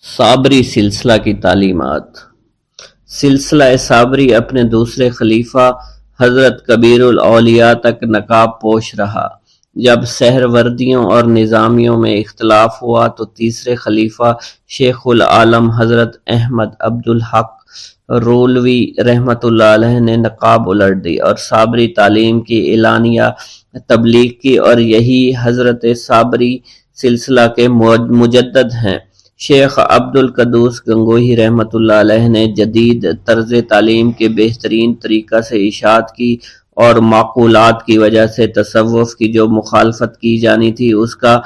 صابری سلسلہ کی تعلیمات۔ سلسلہ صابری اپنے دوسرے خلیفہ حضرت کبیر الاولیاء تک نقاب پوش رہا۔ جب سہروردیوں اور نظامیوں میں اختلاف ہوا تو تیسرے خلیفہ شیخ العالم حضرت احمد عبد الحق رولوی رحمۃ اللہ علیہ نے نقاب الٹ دی اور صابری تعلیم کی اعلانیہ تبلیغ کی، اور یہی حضرت صابری سلسلہ کے مجدد ہیں۔ شیخ عبد القدوس گنگوہی رحمۃ اللہ علیہ نے جدید طرز تعلیم کے بہترین طریقہ سے اشاعت کی اور معقولات کی وجہ سے تصوف کی جو مخالفت کی جانی تھی اس کا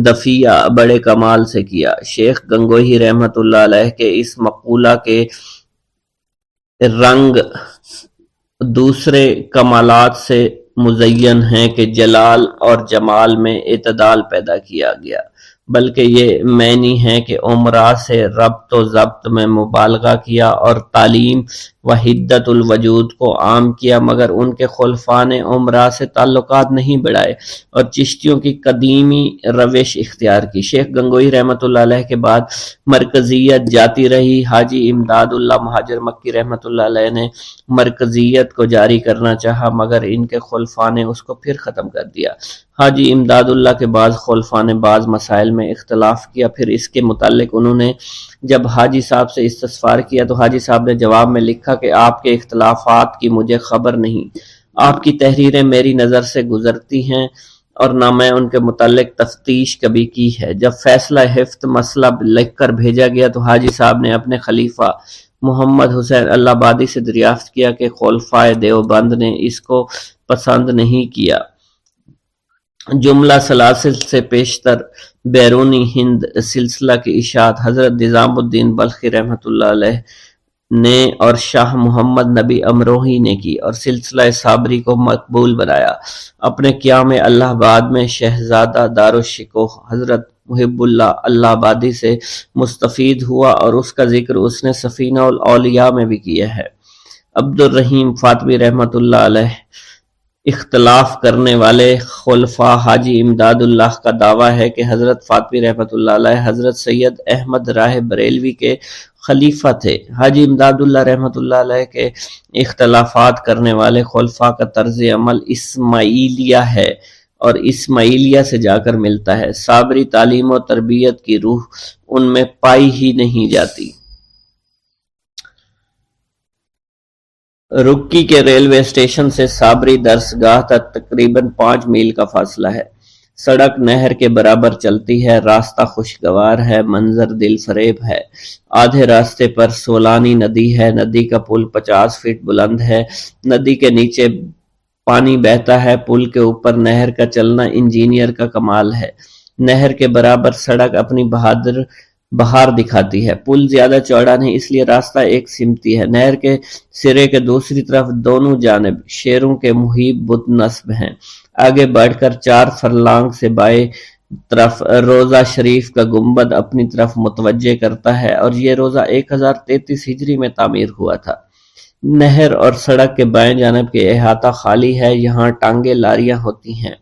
دفعہ بڑے کمال سے کیا۔ شیخ گنگوہی رحمۃ اللہ علیہ کے اس مقولہ کے رنگ دوسرے کمالات سے مزین ہیں کہ جلال اور جمال میں اعتدال پیدا کیا گیا، بلکہ یہ معنی ہے کہ عمرہ سے ربط و ضبط میں مبالغہ کیا اور تعلیم وحدت الوجود کو عام کیا، مگر ان کے خلفاء نے عمرہ سے تعلقات نہیں بڑھائے اور چشتیوں کی قدیمی روش اختیار کی۔ شیخ گنگوہی رحمۃ اللہ علیہ کے بعد مرکزیت جاتی رہی۔ حاجی امداد اللہ مہاجر مکی رحمۃ اللہ علیہ نے مرکزیت کو جاری کرنا چاہا، مگر ان کے خلفاء نے اس کو پھر ختم کر دیا۔ حاجی امداد اللہ کے بعض خلفاء نے بعض مسائل میں اختلاف کیا، پھر اس کے متعلق انہوں نے جب حاجی صاحب سے استفسار کیا تو حاجی صاحب نے جواب میں لکھا کہ آپ کے اختلافات کی مجھے خبر نہیں، آپ کی تحریریں میری نظر سے گزرتی ہیں اور نہ میں ان کے متعلق تفتیش کبھی کی ہے۔ جب فیصلہ ہفت مسئلہ لکھ کر بھیجا گیا تو حاجی صاحب نے اپنے خلیفہ محمد حسین اللہ آبادی سے دریافت کیا کہ خلفائے دیوبند نے اس کو پسند نہیں کیا۔ جملہ سلاسل سے پیشتر بیرونی ہند سلسلہ کی اشاعت حضرت نظام الدین بلخی رحمۃ اللہ علیہ نے اور شاہ محمد نبی امروہی نے کی اور سلسلہ صابری کو مقبول بنایا۔ اپنے قیام الہ آباد میں شہزادہ دارالشکوہ حضرت محب اللہ اللہ آبادی سے مستفید ہوا اور اس کا ذکر اس نے سفینہ الاولیاء میں بھی کیا ہے۔ عبد الرحیم فاطمی رحمۃ اللہ علیہ اختلاف کرنے والے خلفاء حاجی امداد اللہ کا دعویٰ ہے کہ حضرت فاطمی رحمۃ اللہ علیہ حضرت سید احمد راہ بریلوی کے خلیفہ تھے۔ حاجی امداد اللہ رحمۃ اللہ علیہ کے اختلافات کرنے والے خلفاء کا طرز عمل اسماعیلیہ ہے اور اسماعیلیہ سے جا کر ملتا ہے۔ صابری تعلیم و تربیت کی روح ان میں پائی ہی نہیں جاتی۔ رکی کے ریلوے اسٹیشن سے صابری درسگاہ تک تقریباً 5 میل کا فاصلہ ہے۔ سڑک نہر کے برابر چلتی ہے، راستہ خوشگوار ہے، منظر دل فریب ہے۔ آدھے راستے پر سولانی ندی ہے، ندی کا پل 50 فٹ بلند ہے، ندی کے نیچے پانی بہتا ہے، پل کے اوپر نہر کا چلنا انجینئر کا کمال ہے۔ نہر کے برابر سڑک اپنی بہار دکھاتی ہے، پل زیادہ چوڑا نہیں اس لیے راستہ ایک سمتی ہے۔ نہر کے سرے کے دوسری طرف دونوں جانب شیروں کے مہیب بت نصب ہیں۔ آگے بڑھ کر 4 فرلانگ سے بائیں طرف روضہ شریف کا گنبد اپنی طرف متوجہ کرتا ہے اور یہ روضہ 1033 ہجری میں تعمیر ہوا تھا۔ نہر اور سڑک کے بائیں جانب کے احاطہ خالی ہے، یہاں ٹانگیں لاریاں ہوتی ہیں۔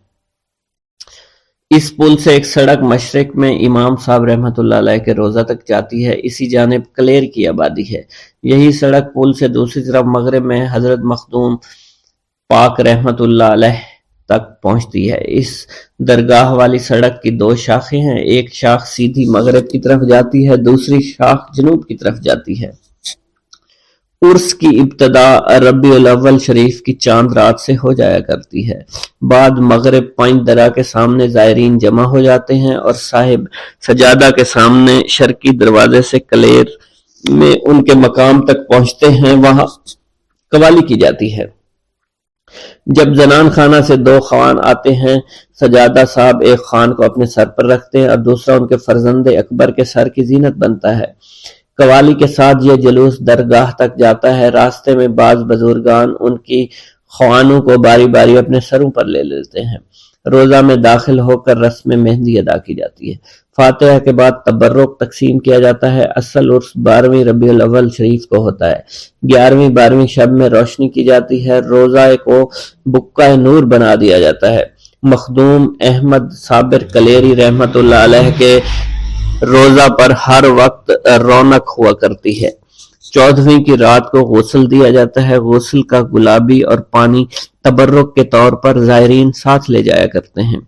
اس پل سے ایک سڑک مشرق میں امام صاحب رحمۃ اللہ علیہ کے روضہ تک جاتی ہے، اسی جانب کلیر کی آبادی ہے۔ یہی سڑک پل سے دوسری طرف مغرب میں حضرت مخدوم پاک رحمۃ اللہ علیہ تک پہنچتی ہے۔ اس درگاہ والی سڑک کی 2 شاخیں ہیں، ایک شاخ سیدھی مغرب کی طرف جاتی ہے، دوسری شاخ جنوب کی طرف جاتی ہے۔ عرس کی ابتدا ربیع الاول شریف کی چاند رات سے ہو جایا کرتی ہے۔ بعد مغرب 5 درہ کے سامنے زائرین جمع ہو جاتے ہیں اور صاحب سجادہ کے سامنے شرقی دروازے سے کلیر میں ان کے مقام تک پہنچتے ہیں، وہاں قوالی کی جاتی ہے۔ جب زنان خانہ سے 2 خوان آتے ہیں، سجادہ صاحب ایک خوان کو اپنے سر پر رکھتے ہیں اور دوسرا ان کے فرزند اکبر کے سر کی زینت بنتا ہے۔ قوالی کے ساتھ یہ جلوس درگاہ تک جاتا ہے۔ راستے میں بعض بزرگان ان کی خوانوں کو باری باری اپنے سروں پر لے لیتے ہیں۔ روزہ میں داخل ہو کر رسم مہندی ادا کی جاتی ہے۔ فاتحہ کے بعد تبرک تقسیم کیا جاتا ہے۔ اصل عرس 12ویں ربیع الاول شریف کو ہوتا ہے۔ 11ویں 12ویں شب میں روشنی کی جاتی ہے، روزہ کو بقعہ نور بنا دیا جاتا ہے۔ مخدوم احمد صابر کلیری رحمۃ اللہ علیہ کے روزہ پر ہر وقت رونق ہوا کرتی ہے۔ 14ویں کی رات کو غسل دیا جاتا ہے۔ غسل کا گلابی اور پانی تبرک کے طور پر زائرین ساتھ لے جایا کرتے ہیں۔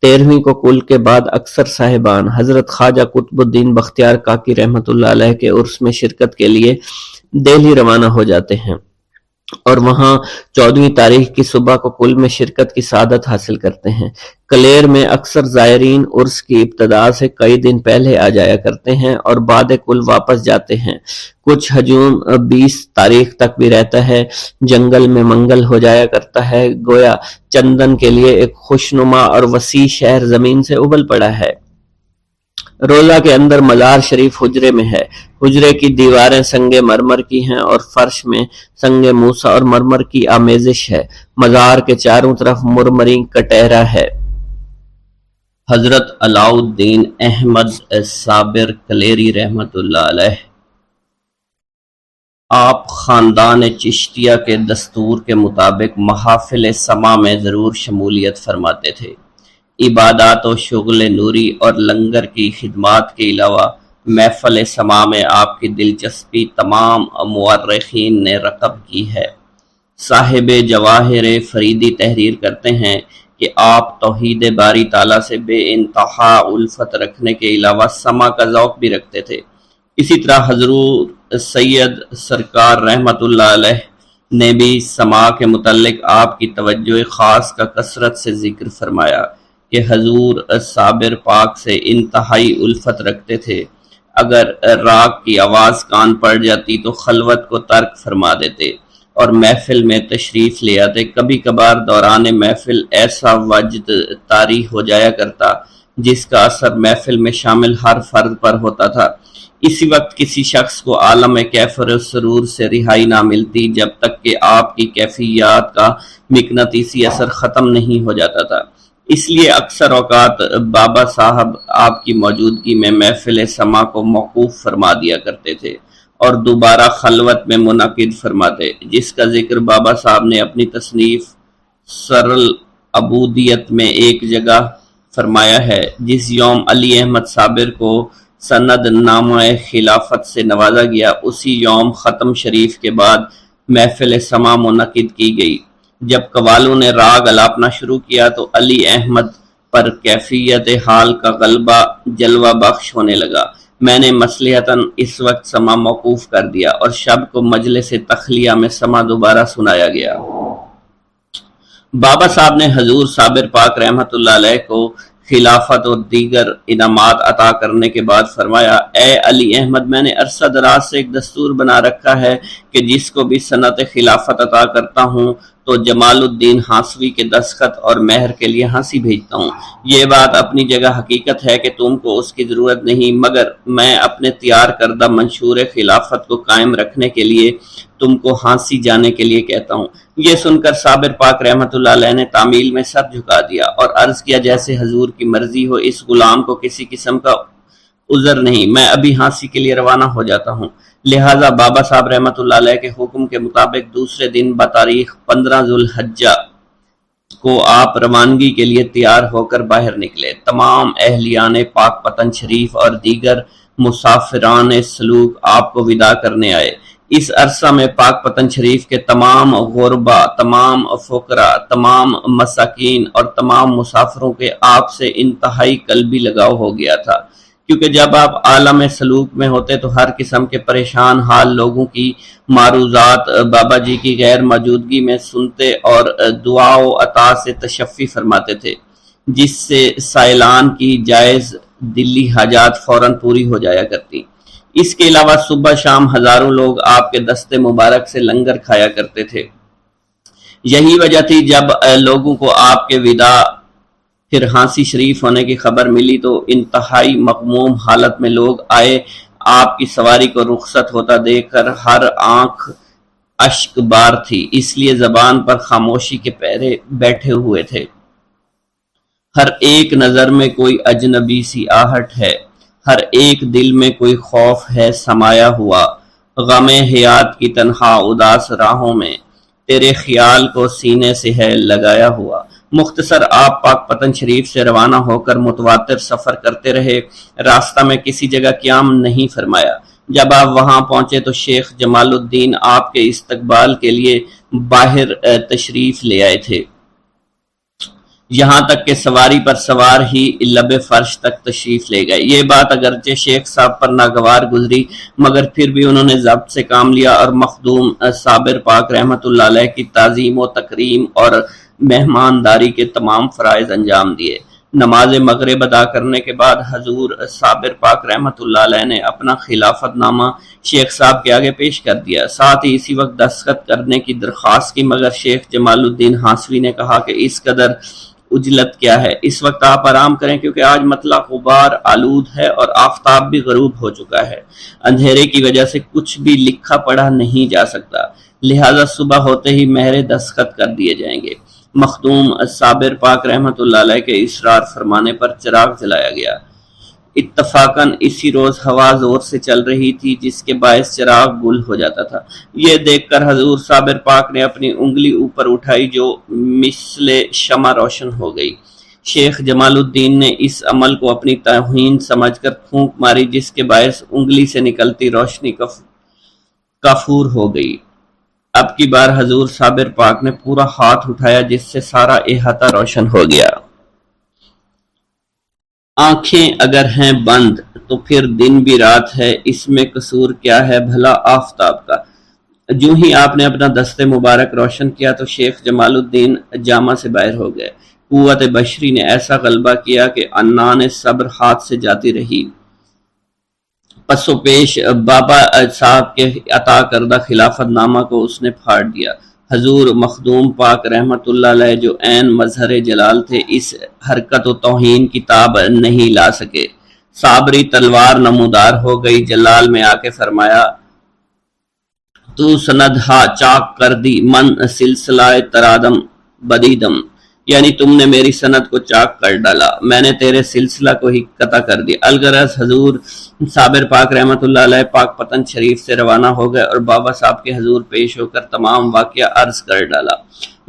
13ویں کو کل کے بعد اکثر صاحبان حضرت خواجہ قطب الدین بختیار کاکی رحمۃ اللہ علیہ کے عرس میں شرکت کے لیے دہلی روانہ ہو جاتے ہیں اور وہاں 14ویں تاریخ کی صبح کو کل میں شرکت کی سعادت حاصل کرتے ہیں۔ کلیر میں اکثر زائرین عرس کی ابتدا سے کئی دن پہلے آ جایا کرتے ہیں اور بعد کل واپس جاتے ہیں۔ کچھ ہجوم 20 تاریخ تک بھی رہتا ہے۔ جنگل میں منگل ہو جایا کرتا ہے، گویا چندن کے لیے ایک خوشنما اور وسیع شہر زمین سے ابل پڑا ہے۔ روضہ کے اندر مزار شریف حجرے میں ہے۔ حجرے کی دیواریں سنگ مرمر کی ہیں اور فرش میں سنگ موسیٰ اور مرمر کی آمیزش ہے۔ مزار کے چاروں طرف مرمرین کٹہرا ہے۔ حضرت علاؤ الدین احمد صابر کلیری رحمۃ اللہ علیہ آپ خاندان چشتیہ کے دستور کے مطابق محافل سما میں ضرور شمولیت فرماتے تھے۔ عبادات و شغل نوری اور لنگر کی خدمات کے علاوہ محفل سما میں آپ کی دلچسپی تمام مورخین نے رقم کی ہے۔ صاحب جواہر فریدی تحریر کرتے ہیں کہ آپ توحید باری تعالیٰ سے بے انتہا الفت رکھنے کے علاوہ سما کا ذوق بھی رکھتے تھے۔ اسی طرح حضور سید سرکار رحمت اللہ علیہ نے بھی سما کے متعلق آپ کی توجہ خاص کا کثرت سے ذکر فرمایا کہ حضور صابر پاک سے انتہائی الفت رکھتے تھے۔ اگر راگ کی آواز کان پڑ جاتی تو خلوت کو ترک فرما دیتے اور محفل میں تشریف لے آتے۔ کبھی کبھار دوران محفل ایسا وجد طاری ہو جایا کرتا جس کا اثر محفل میں شامل ہر فرد پر ہوتا تھا۔ اسی وقت کسی شخص کو عالم کیفر و سرور سے رہائی نہ ملتی جب تک کہ آپ کی کیفیات کا مقناطیسی اثر ختم نہیں ہو جاتا تھا۔ اس لیے اکثر اوقات بابا صاحب آپ کی موجودگی میں محفل سما کو موقوف فرما دیا کرتے تھے اور دوبارہ خلوت میں منعقد فرماتے، جس کا ذکر بابا صاحب نے اپنی تصنیف سرل عبودیت میں ایک جگہ فرمایا ہے۔ جس یوم علی احمد صابر کو سند نامہ خلافت سے نوازا گیا، اسی یوم ختم شریف کے بعد محفل سما منعقد کی گئی۔ جب قوالوں نے راگ الاپنا شروع کیا تو علی احمد پر کیفیت حال کا غلبہ جلوہ بخش ہونے لگا۔ میں نے مصلحتاً اس وقت سما موقوف کر دیا اور شب کو مجلس تخلیہ میں سما دوبارہ سنایا گیا۔ بابا صاحب نے حضور صابر پاک رحمت اللہ علیہ کو خلافت اور دیگر انعامات عطا کرنے کے بعد فرمایا، اے علی احمد، میں نے عرصہ دراز سے ایک دستور بنا رکھا ہے کہ جس کو بھی سنت خلافت عطا کرتا ہوں تو جمال الدین ہانسوی کے دستخط اور مہر کے لیے ہانسی بھیجتا ہوں۔ یہ بات اپنی جگہ حقیقت ہے کہ تم کو اس کی ضرورت نہیں، مگر میں اپنے تیار کردہ منشور خلافت کو قائم رکھنے کے لیے تم کو ہانسی جانے کے لیے کہتا ہوں۔ یہ سن کر صابر پاک رحمت اللہ علیہ نے تعمیل میں سر جھکا دیا اور عرض کیا، جیسے حضور کی مرضی ہو، اس غلام کو کسی قسم کا عذر نہیں، میں ابھی ہانسی کے لیے روانہ ہو جاتا ہوں۔ لہٰذا بابا صاحب رحمت اللہ علیہ کے حکم کے مطابق دوسرے دن بتاریخ 15 ذوالحجہ کو آپ روانگی کے لیے تیار ہو کر باہر نکلے۔ تمام اہلیان پاک پتن شریف اور دیگر مسافران سلوک آپ کو وداع کرنے آئے۔ اس عرصہ میں پاک پتن شریف کے تمام غربا، تمام فقراء، تمام مساکین اور تمام مسافروں کے آپ سے انتہائی قلبی لگاؤ ہو گیا تھا، کیونکہ جب آپ عالم سلوک میں ہوتے تو ہر قسم کے پریشان حال لوگوں کی معروضات بابا جی کی غیر موجودگی میں سنتے اور دعا و عطا سے تشفی فرماتے تھے، جس سے سائلان کی جائز دلی حاجات فوراً پوری ہو جایا کرتی۔ اس کے علاوہ صبح شام ہزاروں لوگ آپ کے دستے مبارک سے لنگر کھایا کرتے تھے۔ یہی وجہ تھی جب لوگوں کو آپ کے وداع پھر ہانسی شریف ہونے کی خبر ملی تو انتہائی مغموم حالت میں لوگ آئے۔ آپ کی سواری کو رخصت ہوتا دیکھ کر ہر آنکھ اشک بار تھی، اس لیے زبان پر خاموشی کے پہرے بیٹھے ہوئے تھے۔ ہر ایک نظر میں کوئی اجنبی سی آہٹ ہے، ہر ایک دل میں کوئی خوف ہے سمایا ہوا، غم حیات کی تنہا اداس راہوں میں تیرے خیال کو سینے سے ہے لگایا ہوا۔ مختصر آپ پاک پتن شریف سے روانہ ہو کر متواتر سفر کرتے رہے، راستہ میں کسی جگہ قیام نہیں فرمایا۔ جب آپ وہاں پہنچے تو شیخ جمال الدین آپ کے استقبال کے لیے باہر تشریف لے آئے تھے، یہاں تک کہ سواری پر سوار ہی لب فرش تک تشریف لے گئے۔ یہ بات اگرچہ شیخ صاحب پر ناگوار گزری، مگر پھر بھی انہوں نے ضبط سے کام لیا اور مخدوم صابر پاک رحمۃ اللہ علیہ کی تعظیم و تکریم اور مہمانداری کے تمام فرائض انجام دیے۔ نماز مغرب ادا کرنے کے بعد حضور صابر پاک رحمۃ اللہ علیہ نے اپنا خلافت نامہ شیخ صاحب کے آگے پیش کر دیا، ساتھ ہی اسی وقت دستخط کرنے کی درخواست کی، مگر شیخ جمال الدین ہانسوی نے کہا کہ اس قدر اجلت کیا ہے، اس وقت آپ آرام کریں کیونکہ آج مطلع غبار آلود ہے اور آفتاب بھی غروب ہو چکا ہے، اندھیرے کی وجہ سے کچھ بھی لکھا پڑھا نہیں جا سکتا، لہذا صبح ہوتے ہی مہر دستخط کر دیے جائیں گے۔ مخدوم صابر پاک رحمۃ اللہ علیہ کے اصرار فرمانے پر چراغ جلایا گیا۔ اتفاقاً اسی روز ہوا زور سے چل رہی تھی جس کے باعث چراغ گل ہو جاتا تھا۔ یہ دیکھ کر حضور صابر پاک نے اپنی انگلی اوپر اٹھائی جو مثل شمع روشن ہو گئی۔ شیخ جمال الدین نے اس عمل کو اپنی توہین سمجھ کر پھونک ماری جس کے باعث انگلی سے نکلتی روشنی کافور ہو گئی۔ اب کی بار حضور صابر پاک نے پورا ہاتھ اٹھایا جس سے سارا احاطہ روشن ہو گیا۔ آنکھیں اگر ہیں بند تو پھر دن بھی رات ہے، اس میں قصور کیا ہے بھلا آفتاب کا۔ جو ہی آپ نے اپنا دست مبارک روشن کیا تو شیخ جمال الدین جامع سے باہر ہو گئے۔ قوت بشری نے ایسا غلبہ کیا کہ عنان صبر ہاتھ سے جاتی رہی۔ پسو پیش بابا صاحب کے عطا کردہ خلافت نامہ کو اس نے پھاڑ دیا۔ حضور مخدوم پاک رحمت اللہ علیہ جو عین مظہر جلال تھے اس حرکت و توہین کی تاب نہیں لا سکے۔ صابری تلوار نمودار ہو گئی، جلال میں آ کے فرمایا تو سند ہا چاک کر دی من سلسلہ ترادم بدیدم، یعنی تم نے میری سند کو چاک کر ڈالا، میں نے تیرے سلسلہ کو ہی قطع کر دیا۔ الغرض حضور صابر پاک رحمت اللہ علیہ پاک پتن شریف سے روانہ ہو گئے اور بابا صاحب کے حضور پیش ہو کر تمام واقعہ عرض کر ڈالا۔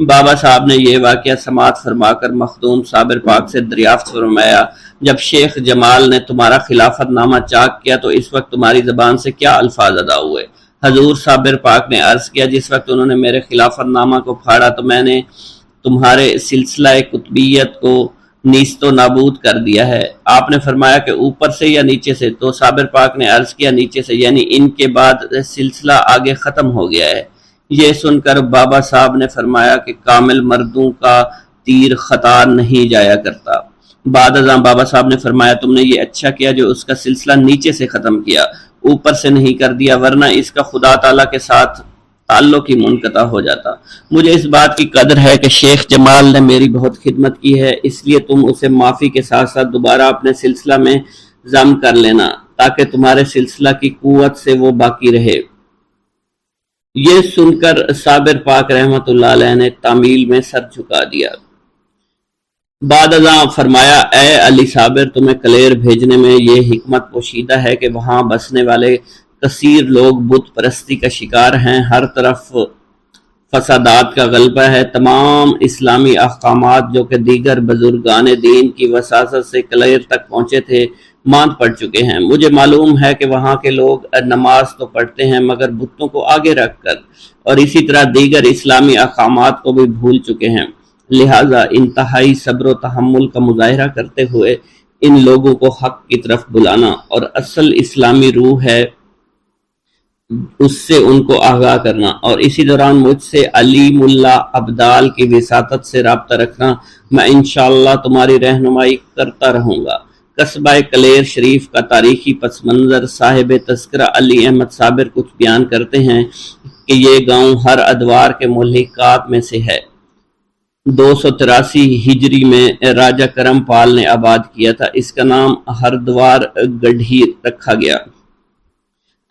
بابا صاحب نے یہ واقعہ سماعت فرما کر مخدوم صابر پاک سے دریافت فرمایا، جب شیخ جمال نے تمہارا خلافت نامہ چاک کیا تو اس وقت تمہاری زبان سے کیا الفاظ ادا ہوئے؟ حضور صابر پاک نے عرض کیا، جس وقت انہوں نے میرے خلافت نامہ کو پھاڑا تو میں نے تمہارے سلسلہ قطبیت کو نیست و نابود کر دیا ہے۔ آپ نے فرمایا کہ اوپر سے یا نیچے سے؟ تو صابر پاک نے عرض کیا نیچے سے، یعنی ان کے بعد سلسلہ آگے ختم ہو گیا ہے۔ یہ سن کر بابا صاحب نے فرمایا کہ کامل مردوں کا تیر خطا نہیں جایا کرتا۔ بعد ازاں بابا صاحب نے فرمایا تم نے یہ اچھا کیا جو اس کا سلسلہ نیچے سے ختم کیا، اوپر سے نہیں کر دیا، ورنہ اس کا خدا تعالیٰ کے ساتھ تعلق ہی منقطع ہو جاتا۔ مجھے اس بات کی قدر ہے کہ شیخ جمال نے میری بہت خدمت کی ہے، اس لیے تم اسے معافی کے ساتھ ساتھ دوبارہ اپنے سلسلہ میں ضم کر لینا تاکہ تمہارے سلسلہ کی قوت سے وہ باقی رہے۔ یہ سن کر صابر پاک رحمت اللہ علیہ نے تعمیل میں سر جھکا دیا۔ بعد ازاں فرمایا اے علی صابر، تمہیں کلیر بھیجنے میں یہ حکمت پوشیدہ ہے کہ وہاں بسنے والے کثیر لوگ بت پرستی کا شکار ہیں، ہر طرف فسادات کا غلبہ ہے، تمام اسلامی احکامات جو کہ دیگر بزرگان دین کی وساطت سے کلیر تک پہنچے تھے ماند پڑ چکے ہیں۔ مجھے معلوم ہے کہ وہاں کے لوگ نماز تو پڑھتے ہیں مگر بتوں کو آگے رکھ کر، اور اسی طرح دیگر اسلامی احکامات کو بھی بھول چکے ہیں، لہٰذا انتہائی صبر و تحمل کا مظاہرہ کرتے ہوئے ان لوگوں کو حق کی طرف بلانا اور اصل اسلامی روح ہے اس سے ان کو آگاہ کرنا، اور اسی دوران مجھ سے علیم اللہ ابدال کی وساطت سے رابطہ رکھنا۔ میں انشاءاللہ تمہاری رہنمائی کرتا رہوں گا۔ قصبہ کلیر شریف کا تاریخی پس منظر صاحب تذکرہ علی احمد صابر کچھ بیان کرتے ہیں کہ یہ گاؤں ہر ادوار کے ملحقات میں سے ہے۔ 283 ہجری میں راجہ کرم پال نے آباد کیا تھا، اس کا نام ہردوار گڑھی رکھا گیا۔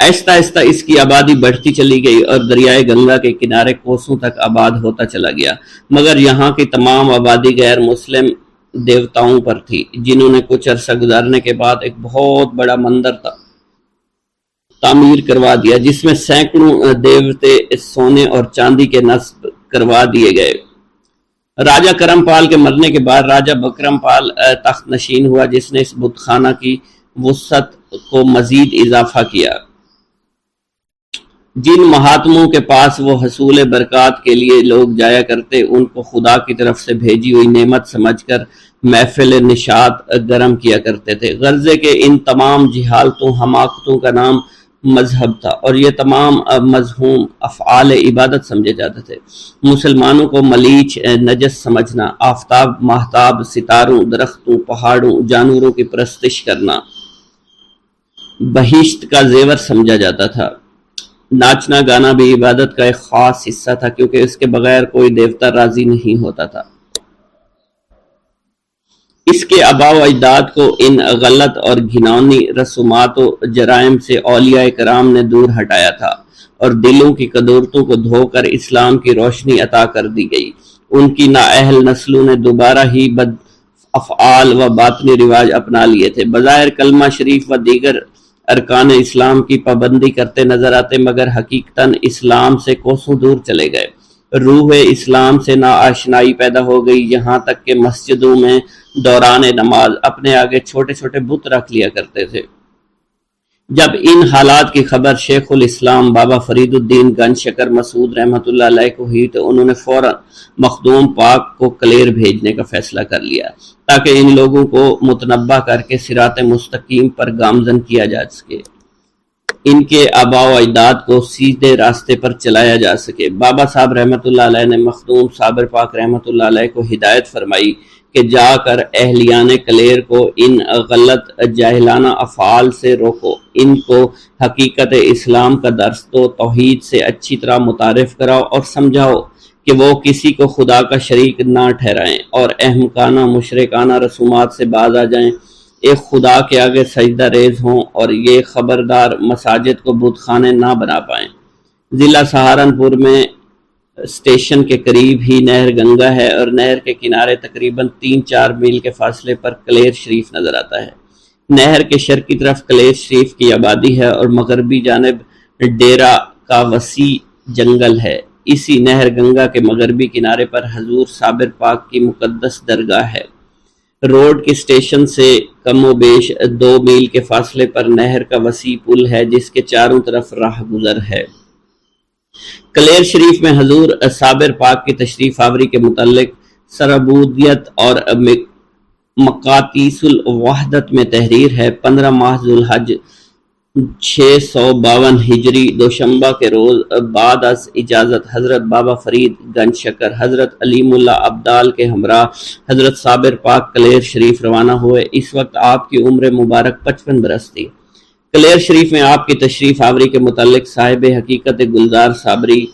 آہستہ آہستہ اس کی آبادی بڑھتی چلی گئی اور دریائے گنگا کے کنارے کوسوں تک آباد ہوتا چلا گیا، مگر یہاں کی تمام آبادی غیر مسلم دیوتاؤں پر تھی، جنہوں نے کچھ عرصہ گزارنے کے بعد ایک بہت بڑا مندر تعمیر کروا دیا جس میں سینکڑوں دیوتے سونے اور چاندی کے نصب کروا دیے گئے۔ راجہ کرم پال کے مرنے کے بعد راجہ بکرم پال تخت نشین ہوا، جس نے اس بت خانہ کی وسعت کو مزید اضافہ کیا۔ جن مہاتموں کے پاس وہ حصول برکات کے لیے لوگ جایا کرتے، ان کو خدا کی طرف سے بھیجی ہوئی نعمت سمجھ کر محفل نشاط گرم کیا کرتے تھے۔ غرضے کہ ان تمام جہالتوں حماقتوں کا نام مذہب تھا، اور یہ تمام مذموم افعال عبادت سمجھے جاتے تھے۔ مسلمانوں کو ملیچ نجس سمجھنا، آفتاب، ماہتاب، ستاروں، درختوں، پہاڑوں، جانوروں کی پرستش کرنا بہشت کا زیور سمجھا جاتا تھا۔ ناچنا گانا بھی عبادت کا ایک خاص حصہ تھا، کیونکہ اس کے بغیر کوئی دیوتا راضی نہیں ہوتا تھا۔ اس کے آباء و اجداد کو ان غلط اور گھناؤنی رسومات و جرائم سے اولیاء کرام نے دور ہٹایا تھا، اور دلوں کی قدورتوں کو دھو کر اسلام کی روشنی عطا کر دی گئی۔ ان کی نااہل نسلوں نے دوبارہ ہی بد افعال و باطنی رواج اپنا لیے تھے۔ بظاہر کلمہ شریف و دیگر ارکان اسلام کی پابندی کرتے نظر آتے، مگر حقیقتاً اسلام سے کوسوں دور چلے گئے۔ روح اسلام سے ناآشنائی پیدا ہو گئی، یہاں تک کہ مسجدوں میں دوران نماز اپنے آگے چھوٹے چھوٹے بت رکھ لیا کرتے تھے۔ جب ان حالات کی خبر شیخ الاسلام بابا فرید الدین گنج شکر مسعود رحمۃ اللہ علیہ کو ہوئی تو انہوں نے فوراً مخدوم پاک کو کلیر بھیجنے کا فیصلہ کر لیا، تاکہ ان لوگوں کو متنبہ کر کے صراط مستقیم پر گامزن کیا جا سکے، ان کے آباء و اجداد کو سیدھے راستے پر چلایا جا سکے۔ بابا صاحب رحمۃ اللہ علیہ نے مخدوم صابر پاک رحمۃ اللہ علیہ کو ہدایت فرمائی کہ جا کر اہلیان کلیر کو ان غلط جاہلانہ افعال سے روکو، ان کو حقیقت اسلام کا درس دو، توحید سے اچھی طرح متعارف کراؤ اور سمجھاؤ کہ وہ کسی کو خدا کا شریک نہ ٹھہرائیں اور احمقانہ مشرکانہ رسومات سے باز آ جائیں، ایک خدا کے آگے سجدہ ریز ہوں، اور یہ خبردار مساجد کو بت خانے نہ بنا پائیں۔ ضلع سہارنپور میں اسٹیشن کے قریب ہی نہر گنگا ہے، اور نہر کے کنارے تقریباً 3-4 میل کے فاصلے پر کلیر شریف نظر آتا ہے۔ نہر کے شرقی طرف کلیر شریف کی آبادی ہے، اور مغربی جانب ڈیرہ کا وسیع جنگل ہے۔ اسی نہر گنگا کے مغربی کنارے پر حضور صابر پاک کی مقدس درگاہ ہے۔ روڈ کے اسٹیشن سے کم و بیش 2 میل کے فاصلے پر نہر کا وسیع پل ہے، جس کے چاروں طرف راہ گزر ہے۔ کلیر شریف میں حضور صابر پاک کی تشریف آوری کے متعلق سرعبودیت اور مقاتیس الوحدت میں تحریر ہے۔ 15 ماہ ذوالحج 652 ہجری دوشنبہ کے روز بعد از اجازت حضرت بابا فرید گنج شکر حضرت علیم اللہ ابدال کے ہمراہ حضرت صابر پاک کلیر شریف روانہ ہوئے۔ اس وقت آپ کی عمر مبارک 55 برس تھی۔ کلیر شریف میں آپ کی تشریف آوری کے متعلق صاحب حقیقت گلزار صابری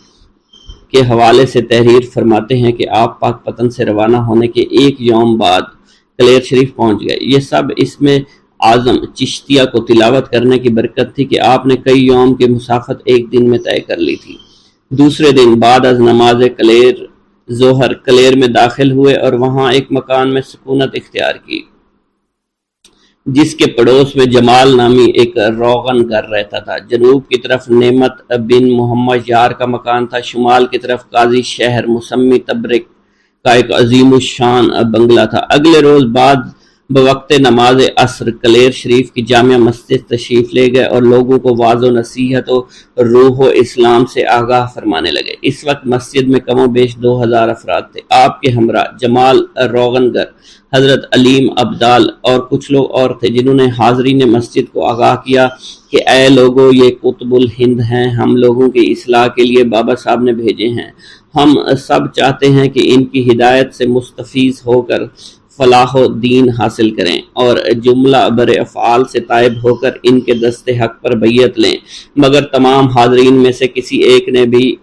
کے حوالے سے تحریر فرماتے ہیں کہ آپ پاک پتن سے روانہ ہونے کے 1 یوم بعد کلیر شریف پہنچ گئے۔ یہ سب اس میں اعظم چشتیہ کو تلاوت کرنے کی برکت تھی کہ آپ نے کئی یوم کی مسافت ایک دن میں طے کر لی تھی۔ دوسرے دن بعد از نماز کلیر ظہر کلیر میں داخل ہوئے اور وہاں ایک مکان میں سکونت اختیار کی، جس کے پڑوس میں جمال نامی ایک روغن گھر رہتا تھا۔ جنوب کی طرف نعمت بن محمد یار کا مکان تھا، شمال کی طرف قاضی شہر مسمی تبرک کا ایک عظیم الشان بنگلہ تھا۔ اگلے روز بعد بوقت نماز عصر کلیر شریف کی جامع مسجد تشریف لے گئے اور لوگوں کو واعظ و نصیحت و روح و اسلام سے آگاہ فرمانے لگے۔ اس وقت مسجد میں کم و بیش 2000 افراد تھے۔ آپ کے ہمراہ جمال روغنگر، حضرت علیم ابدال اور کچھ لوگ اور تھے، جنہوں نے حاضرین مسجد کو آگاہ کیا کہ اے لوگو، یہ قطب الہند ہیں، ہم لوگوں کی اصلاح کے لیے بابا صاحب نے بھیجے ہیں۔ ہم سب چاہتے ہیں کہ ان کی ہدایت سے مستفیض ہو کر فلاح و دین حاصل کریں، اور جملہ بر افعال سے طائب ہو کر ان کے دست حق پر بیعت لیں۔ مگر تمام حاضرین میں سے کسی ایک نے بھی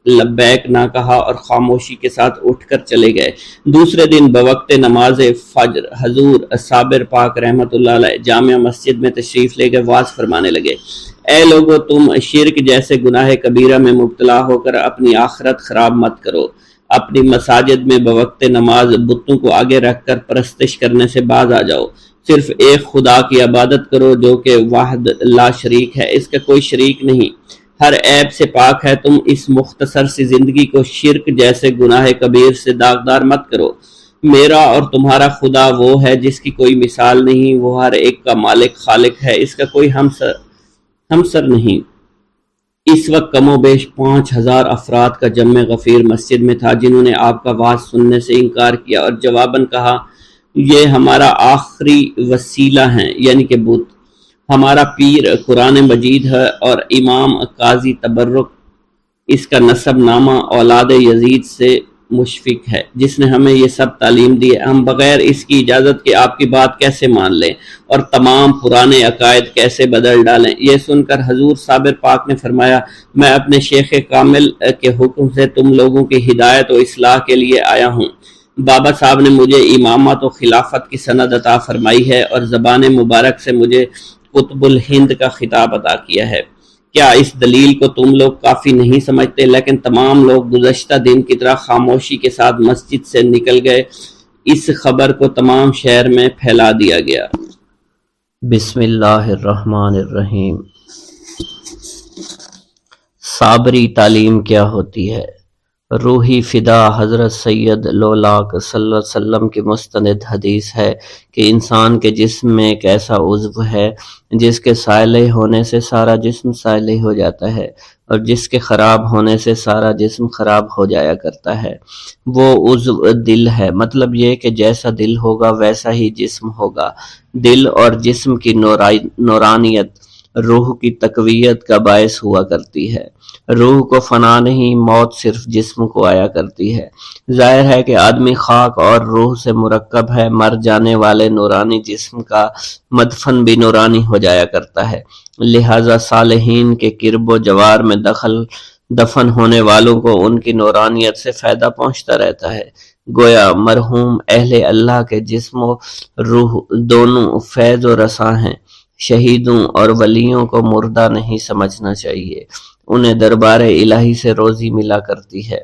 لبیک نہ کہا اور خاموشی کے ساتھ اٹھ کر چلے گئے۔ دوسرے دن بوقت نماز فجر حضور صابر پاک رحمۃ اللہ علیہ جامع مسجد میں تشریف لے گئے، واعظ فرمانے لگے، اے لوگو، تم شرک جیسے گناہ کبیرہ میں مبتلا ہو کر اپنی آخرت خراب مت کرو۔ اپنی مساجد میں بوقت نماز بتوں کو آگے رکھ کر پرستش کرنے سے باز آ جاؤ۔ صرف ایک خدا کی عبادت کرو جو کہ واحد لا شریک ہے، اس کا کوئی شریک نہیں۔ ہر عیب سے پاک ہے۔ تم اس مختصر سی زندگی کو شرک جیسے گناہ کبیر سے داغدار مت کرو۔ میرا اور تمہارا خدا وہ ہے جس کی کوئی مثال نہیں، وہ ہر ایک کا مالک خالق ہے، اس کا کوئی ہمسر نہیں۔ اس وقت کم و بیش 5000 افراد کا جمع غفیر مسجد میں تھا جنہوں نے آپ کا وعظ سننے سے انکار کیا اور جواباً کہا یہ ہمارا آخری وسیلہ ہیں، یعنی کہ بت۔ ہمارا پیر قرآن مجید ہے اور امام قاضی تبرک اس کا نسب نامہ اولاد یزید سے مشفق ہے جس نے ہمیں یہ سب تعلیم دی ہے۔ ہم بغیر اس کی اجازت کے آپ کی بات کیسے مان لیں اور تمام پرانے عقائد کیسے بدل ڈالیں؟ یہ سن کر حضور صابر پاک نے فرمایا میں اپنے شیخ کامل کے حکم سے تم لوگوں کی ہدایت و اصلاح کے لیے آیا ہوں۔ بابا صاحب نے مجھے امامت و خلافت کی سند عطا فرمائی ہے اور زبان مبارک سے مجھے قطب الہند کا خطاب عطا کیا ہے۔ کیا اس دلیل کو تم لوگ کافی نہیں سمجھتے؟ لیکن تمام لوگ گزشتہ دن کی طرح خاموشی کے ساتھ مسجد سے نکل گئے۔ اس خبر کو تمام شہر میں پھیلا دیا گیا۔ بسم اللہ الرحمن الرحیم۔ صابری تعلیم کیا ہوتی ہے؟ روحی فدا حضرت سید لولاک صلی اللہ علیہ وسلم کی مستند حدیث ہے کہ انسان کے جسم میں ایک ایسا عضو ہے جس کے صالح ہونے سے سارا جسم صالح ہو جاتا ہے اور جس کے خراب ہونے سے سارا جسم خراب ہو جایا کرتا ہے۔ وہ عضو دل ہے، مطلب یہ کہ جیسا دل ہوگا ویسا ہی جسم ہوگا۔ دل اور جسم کی نورانیت روح کی تقویت کا باعث ہوا کرتی ہے۔ روح کو فنا نہیں، موت صرف جسم کو آیا کرتی ہے۔ ظاہر ہے کہ آدمی خاک اور روح سے مرکب ہے، مر جانے والے نورانی جسم کا مدفن بھی نورانی ہو جایا کرتا ہے، لہذا صالحین کے کرب و جوار میں دفن ہونے والوں کو ان کی نورانیت سے فائدہ پہنچتا رہتا ہے۔ گویا مرحوم اہل اللہ کے جسم و روح دونوں فیض و رساں ہیں۔ شہیدوں اور ولیوں کو مردہ نہیں سمجھنا چاہیے، انہیں دربار الہی سے روزی ملا کرتی ہے،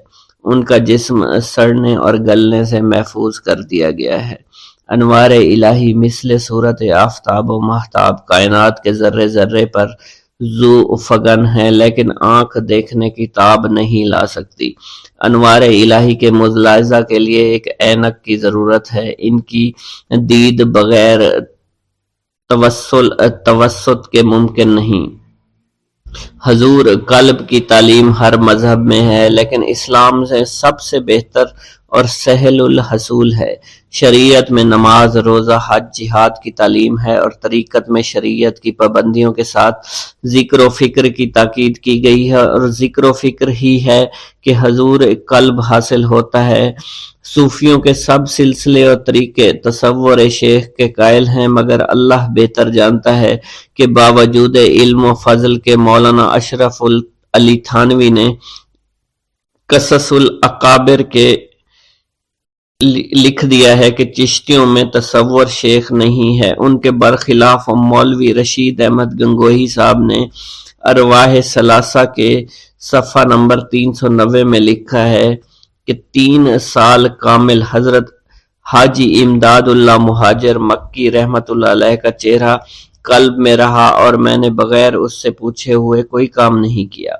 ان کا جسم سڑنے اور گلنے سے محفوظ کر دیا گیا ہے۔ انوار الہی مثل صورت آفتاب و مہتاب کائنات کے ذرے ذرے پر ذو فگن ہے، لیکن آنکھ دیکھنے کی تاب نہیں لا سکتی۔ انوار الہی کے ملاحظہ کے لیے ایک اینک کی ضرورت ہے، ان کی دید بغیر توسط کے ممکن نہیں۔ حضور قلب کی تعلیم ہر مذہب میں ہے، لیکن اسلام سے سب سے بہتر اور سہل الحصول ہے۔ شریعت میں نماز، روزہ، حج، جہاد کی تعلیم ہے اور طریقت میں شریعت کی پابندیوں کے ساتھ ذکر و فکر کی تاکید کی گئی ہے، اور ذکر و فکر ہی ہے کہ حضور قلب حاصل ہوتا ہے۔ صوفیوں کے سب سلسلے اور طریقے تصور شیخ کے قائل ہیں، مگر اللہ بہتر جانتا ہے کہ باوجود علم و فضل کے مولانا اشرف علی تھانوی نے قصص الاکابر کے لکھ دیا ہے کہ چشتیوں میں تصور شیخ نہیں ہے۔ ان کے برخلاف مولوی رشید احمد گنگوہی صاحب نے ارواح ثلاثہ کے صفحہ نمبر 390 میں لکھا ہے کہ 3 سال کامل حضرت حاجی امداد اللہ مہاجر مکی رحمت اللہ علیہ کا چہرہ قلب میں رہا اور میں نے بغیر اس سے پوچھے ہوئے کوئی کام نہیں کیا۔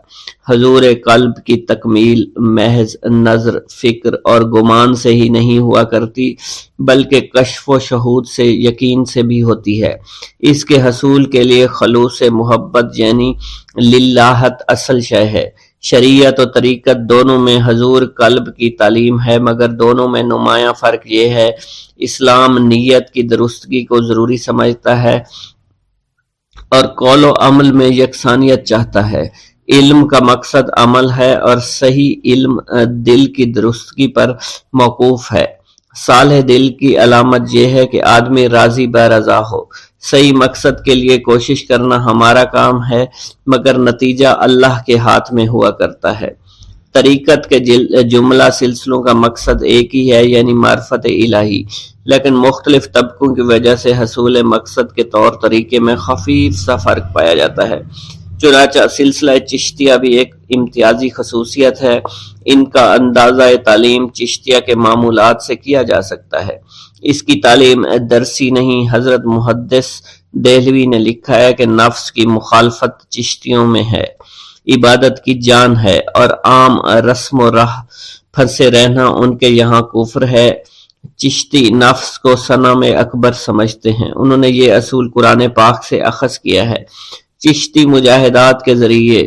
حضور قلب کی تکمیل محض نظر، فکر اور گمان سے ہی نہیں ہوا کرتی، بلکہ کشف و شہود سے، یقین سے بھی ہوتی ہے۔ اس کے حصول کے لیے خلوص محبت یعنی للہت اصل شے ہے۔ شریعت و طریقت دونوں میں حضور قلب کی تعلیم ہے، مگر دونوں میں نمایاں فرق یہ ہے، اسلام نیت کی درستگی کو ضروری سمجھتا ہے اور قول و عمل میں یکسانیت چاہتا ہے۔ علم کا مقصد عمل ہے اور صحیح علم دل کی درستگی پر موقوف ہے۔ صالح دل کی علامت یہ ہے کہ آدمی راضی بہ رضا ہو۔ صحیح مقصد کے لیے کوشش کرنا ہمارا کام ہے، مگر نتیجہ اللہ کے ہاتھ میں ہوا کرتا ہے۔ طریقت کے جملہ سلسلوں کا مقصد ایک ہی ہے، یعنی معرفت الہی، لیکن مختلف طبقوں کی وجہ سے حصول مقصد کے طور طریقے میں خفیف سا فرق پایا جاتا ہے۔ چنانچہ سلسلہ چشتیہ بھی ایک امتیازی خصوصیت ہے۔ ان کا اندازہ تعلیم چشتیہ کے معمولات سے کیا جا سکتا ہے۔ اس کی تعلیم درسی نہیں۔ حضرت محدث دہلوی نے لکھا ہے کہ نفس کی مخالفت چشتیوں میں ہے۔ عبادت کی جان ہے اور عام رسم و راہ پھنسے رہنا ان کے یہاں کفر ہے۔ چشتی نفس کو صنم اکبر سمجھتے ہیں، انہوں نے یہ اصول قرآن پاک سے اخذ کیا ہے۔ چشتی مجاہدات کے ذریعے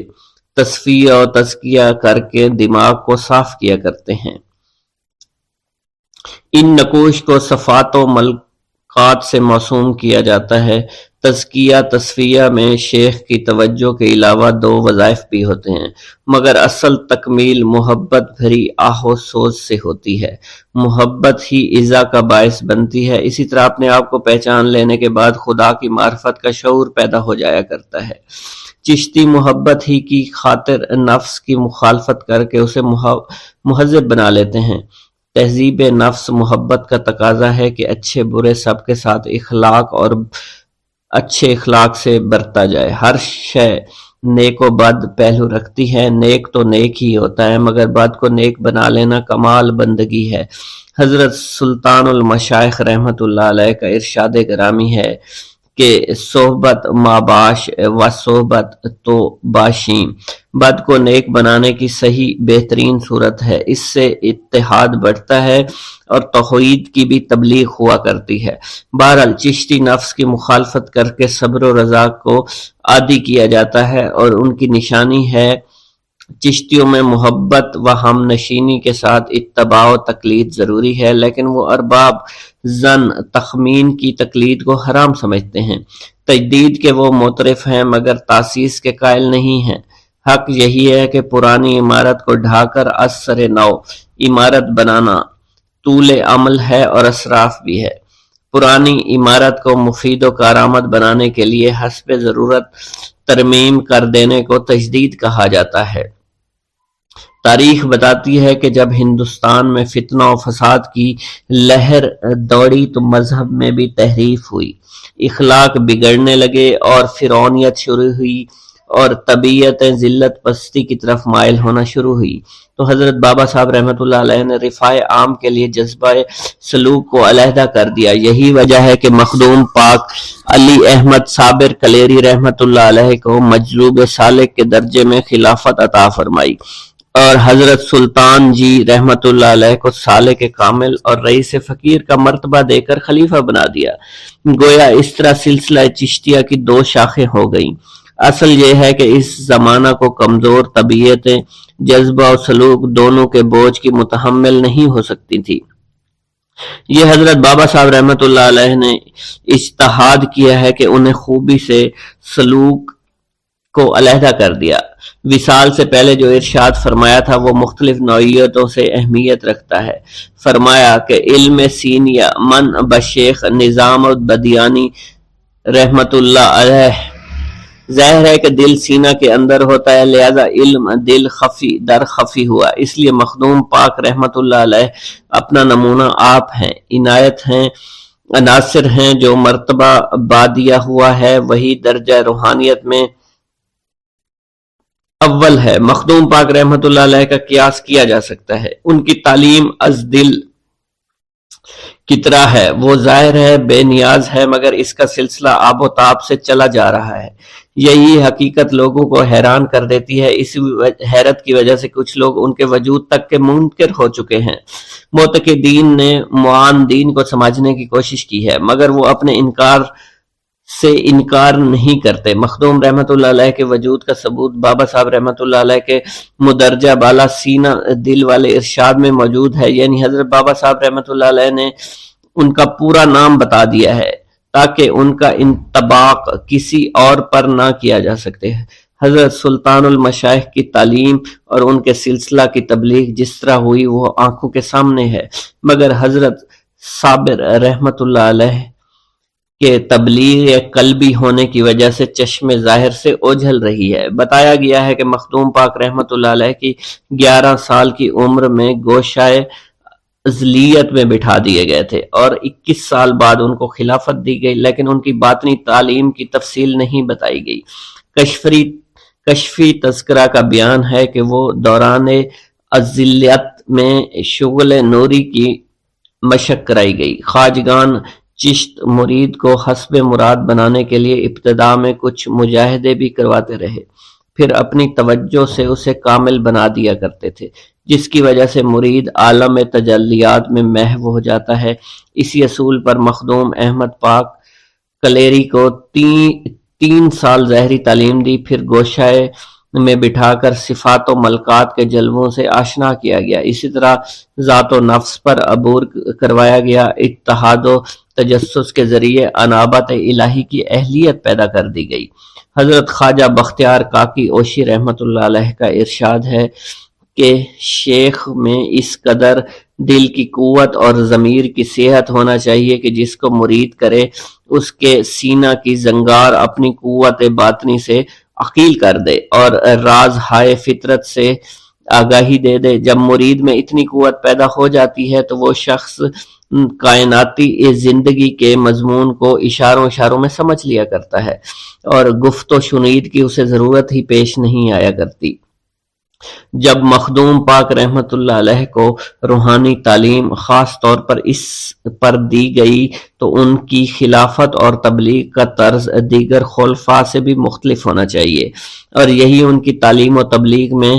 تصفیہ و تزکیہ کر کے دماغ کو صاف کیا کرتے ہیں۔ ان نقوش کو صفات و ملکات سے موسوم کیا جاتا ہے۔ تزکیہ تصفیہ میں شیخ کی توجہ کے علاوہ 2 وظائف بھی ہوتے ہیں، مگر اصل تکمیل محبت بھری آہ و سوز سے ہوتی ہے۔ محبت ہی عزا کا باعث بنتی ہے۔ اسی طرح اپنے آپ کو پہچان لینے کے بعد خدا کی معرفت کا شعور پیدا ہو جایا کرتا ہے۔ چشتی محبت ہی کی خاطر نفس کی مخالفت کر کے اسے مہذب بنا لیتے ہیں۔ تہذیب نفس محبت کا تقاضا ہے کہ اچھے برے سب کے ساتھ اخلاق اور اچھے اخلاق سے برتا جائے۔ ہر شے نیک و بد پہلو رکھتی ہے، نیک تو نیک ہی ہوتا ہے مگر بد کو نیک بنا لینا کمال بندگی ہے۔ حضرت سلطان المشائخ رحمۃ اللہ علیہ کا ارشاد گرامی ہے کہ صحبت ماباش و صحبت تو باشیں، بد کو نیک بنانے کی صحیح بہترین صورت ہے، اس سے اتحاد بڑھتا ہے اور توحید کی بھی تبلیغ ہوا کرتی ہے۔ بہرحال چشتی نفس کی مخالفت کر کے صبر و رضا کو عادی کیا جاتا ہے اور ان کی نشانی ہے۔ چشتیوں میں محبت و ہم نشینی کے ساتھ اتباع و تقلید ضروری ہے، لیکن وہ ارباب ظن تخمین کی تقلید کو حرام سمجھتے ہیں۔ تجدید کے وہ معترف ہیں مگر تاسیس کے قائل نہیں ہیں۔ حق یہی ہے کہ پرانی عمارت کو ڈھا کر از سر نو عمارت بنانا طول عمل ہے اور اسراف بھی ہے۔ پرانی عمارت کو مفید و کارآمد بنانے کے لیے حسب ضرورت ترمیم کر دینے کو تجدید کہا جاتا ہے۔ تاریخ بتاتی ہے کہ جب ہندوستان میں فتنہ و فساد کی لہر دوڑی تو مذہب میں بھی تحریف ہوئی، اخلاق بگڑنے لگے اور فرعونیت شروع ہوئی اور طبیعتیں ذلت پستی کی طرف مائل ہونا شروع ہوئی، تو حضرت بابا صاحب رحمۃ اللہ علیہ نے رفاع عام کے لیے جذبہ سلوک کو علیحدہ کر دیا۔ یہی وجہ ہے کہ مخدوم پاک علی احمد صابر کلیری رحمۃ اللہ علیہ کو مجذوب سالک کے درجے میں خلافت عطا فرمائی اور حضرت سلطان جی رحمۃ اللہ علیہ کو سالک کامل اور رئیس فقیر کا مرتبہ دے کر خلیفہ بنا دیا۔ گویا اس طرح سلسلہ چشتیہ کی 2 شاخیں ہو گئیں۔ اصل یہ ہے کہ اس زمانہ کو کمزور طبیعتیں جذبہ و سلوک دونوں کے بوجھ کی متحمل نہیں ہو سکتی تھی۔ یہ حضرت بابا صاحب رحمۃ اللہ علیہ نے اجتہاد کیا ہے کہ انہیں خوبی سے سلوک کو علیحدہ کر دیا۔ وصال سے پہلے جو ارشاد فرمایا تھا وہ مختلف نوعیتوں سے اہمیت رکھتا ہے۔ فرمایا کہ علم سینیا من بشیخ نظام بدیانی رحمۃ اللہ علیہ، ظاہر ہے کہ دل سینہ کے اندر ہوتا ہے، لہذا علم دل خفی در خفی ہوا۔ اس لیے مخدوم پاک رحمۃ اللہ علیہ اپنا نمونہ آپ ہیں، عنایت ہیں، عناصر ہیں۔ جو مرتبہ بادیہ ہوا ہے وہی درجہ روحانیت میں اول ہے۔ مخدوم پاک رحمۃ اللہ علیہ کا قیاس کیا جا سکتا ہے۔ ان کی تعلیم از دل کی طرح ہے، وہ ظاہر ہے بے نیاز ہے مگر اس کا سلسلہ آب و تاب سے چلا جا رہا ہے۔ یہی حقیقت لوگوں کو حیران کر دیتی ہے، اس حیرت کی وجہ سے کچھ لوگ ان کے وجود تک کے منکر ہو چکے ہیں۔ معتقدین نے معاندین کو سمجھنے کی کوشش کی ہے مگر وہ اپنے انکار سے انکار نہیں کرتے۔ مخدوم رحمۃ اللہ علیہ کے وجود کا ثبوت بابا صاحب رحمۃ اللہ علیہ کے مدرجہ بالا سینہ دل والے ارشاد میں موجود ہے، یعنی حضرت بابا صاحب رحمۃ اللہ علیہ نے ان کا پورا نام بتا دیا ہے تاکہ ان کا انطباق کسی اور پر نہ کیا جا سکتے۔ حضرت سلطان المشائخ کی تعلیم اور ان کے سلسلہ کی تبلیغ جس طرح ہوئی وہ آنکھوں کے سامنے ہے، مگر حضرت صابر رحمۃ اللہ علیہ کہ تبلیغ قلبی ہونے کی وجہ سے چشم ظاہر سے اوجھل رہی ہے۔ بتایا گیا ہے کہ مخدوم پاک رحمۃ اللہ علیہ کی 11 سال کی عمر میں گوشائے ازلیت میں بٹھا دیے گئے تھے اور 21 سال بعد ان کو خلافت دی گئی، لیکن ان کی باطنی تعلیم کی تفصیل نہیں بتائی گئی۔ کشفی تذکرہ کا بیان ہے کہ وہ دوران ازلیت میں شغل نوری کی مشق کرائی گئی۔ خواجگان چشت مرید کو حسب مراد بنانے کے لیے ابتدا میں کچھ مجاہدے بھی کرواتے رہے، پھر اپنی توجہ سے اسے کامل بنا دیا کرتے تھے، جس کی وجہ سے مرید عالم تجلیات میں محو ہو جاتا ہے۔ اسی اصول پر مخدوم احمد پاک کلیری کو 3 سال ظاہری تعلیم دی، پھر گوشائے میں بٹھا کر صفات و ملکات کے جلووں سے آشنا کیا گیا۔ اسی طرح ذات و نفس پر عبور کروایا گیا، اتحاد و تجسس کے ذریعے انابت الہی کی اہلیت پیدا کر دی گئی۔ حضرت خواجہ بختیار کاکی اوشی رحمۃ اللہ علیہ کا ارشاد ہے کہ شیخ میں اس قدر دل کی قوت اور ضمیر کی صحت ہونا چاہیے کہ جس کو مرید کرے اس کے سینہ کی زنگار اپنی قوت باطنی سے عقیل کر دے اور راز ہائے فطرت سے آگاہی دے دے۔ جب مرید میں اتنی قوت پیدا ہو جاتی ہے تو وہ شخص کائناتی زندگی کے مضمون کو اشاروں میں سمجھ لیا کرتا ہے اور گفت و شنید کی اسے ضرورت ہی پیش نہیں آیا کرتی۔ جب مخدوم پاک رحمت اللہ علیہ کو روحانی تعلیم خاص طور پر اس پر دی گئی تو ان کی خلافت اور تبلیغ کا طرز دیگر خلفاء سے بھی مختلف ہونا چاہیے، اور یہی ان کی تعلیم و تبلیغ میں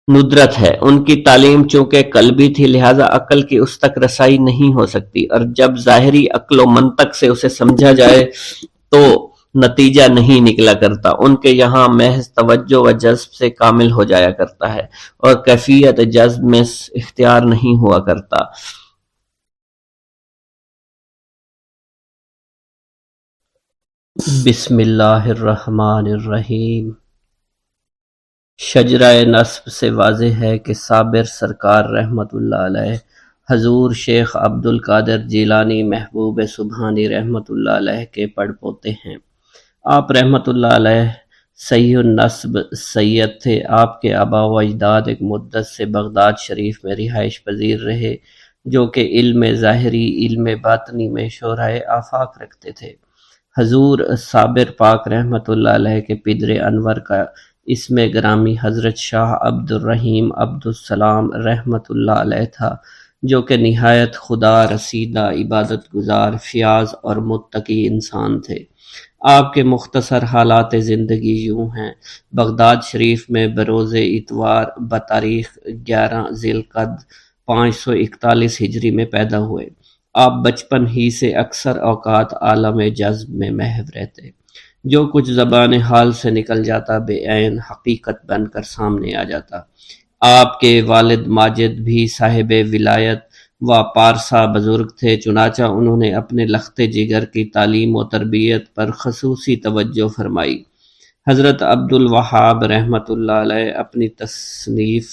ندرت ہے۔ ان کی تعلیم چونکہ قلبی تھی لہذا عقل کی اس تک رسائی نہیں ہو سکتی، اور جب ظاہری عقل و منطق سے اسے سمجھا جائے تو نتیجہ نہیں نکلا کرتا۔ ان کے یہاں محض توجہ و جذب سے کامل ہو جایا کرتا ہے اور کیفیت جذب میں اختیار نہیں ہوا کرتا۔ بسم اللہ الرحمن الرحیم۔ شجرہ نسب سے واضح ہے کہ صابر سرکار رحمت اللہ علیہ حضور شیخ عبد القادر جیلانی محبوب سبحانی رحمت اللہ علیہ کے پڑ پوتے ہیں۔ آپ رحمت اللہ علیہ صحیح النسب سید تھے۔ آپ کے آبا و اجداد ایک مدت سے بغداد شریف میں رہائش پذیر رہے، جو کہ علم ظاہری علم باطنی میں شہرائے آفاق رکھتے تھے۔ حضور صابر پاک رحمت اللہ علیہ کے پدر انور کا اسم گرامی حضرت شاہ عبد الرحیم عبد السلام رحمت اللہ علیہ تھا، جو کہ نہایت خدا رسیدہ عبادت گزار فیاض اور متقی انسان تھے۔ آپ کے مختصر حالات زندگی یوں ہیں۔ بغداد شریف میں بروز اتوار بتاریخ 11 ذی القعدہ 541 ہجری میں پیدا ہوئے۔ آپ بچپن ہی سے اکثر اوقات عالم جذب میں محو رہتے۔ جو کچھ زبان حال سے نکل جاتا بے عین حقیقت بن کر سامنے آ جاتا۔ آپ کے والد ماجد بھی صاحب ولایت و پارسا بزرگ تھے، چنانچہ انہوں نے اپنے لخت جگر کی تعلیم و تربیت پر خصوصی توجہ فرمائی۔ حضرت عبد الوہاب رحمت اللہ علیہ اپنی تصنیف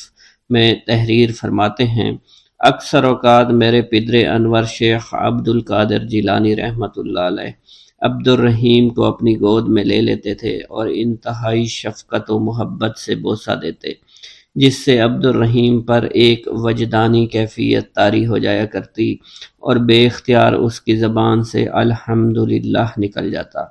میں تحریر فرماتے ہیں، اکثر اوقات میرے پدر انور شیخ عبد القادر جیلانی رحمت اللہ علیہ عبد الرحیم کو اپنی گود میں لے لیتے تھے اور انتہائی شفقت و محبت سے بوسہ دیتے، جس سے عبد الرحیم پر ایک وجدانی کیفیت طاری ہو جایا کرتی اور بے اختیار اس کی زبان سے الحمدللہ نکل جاتا،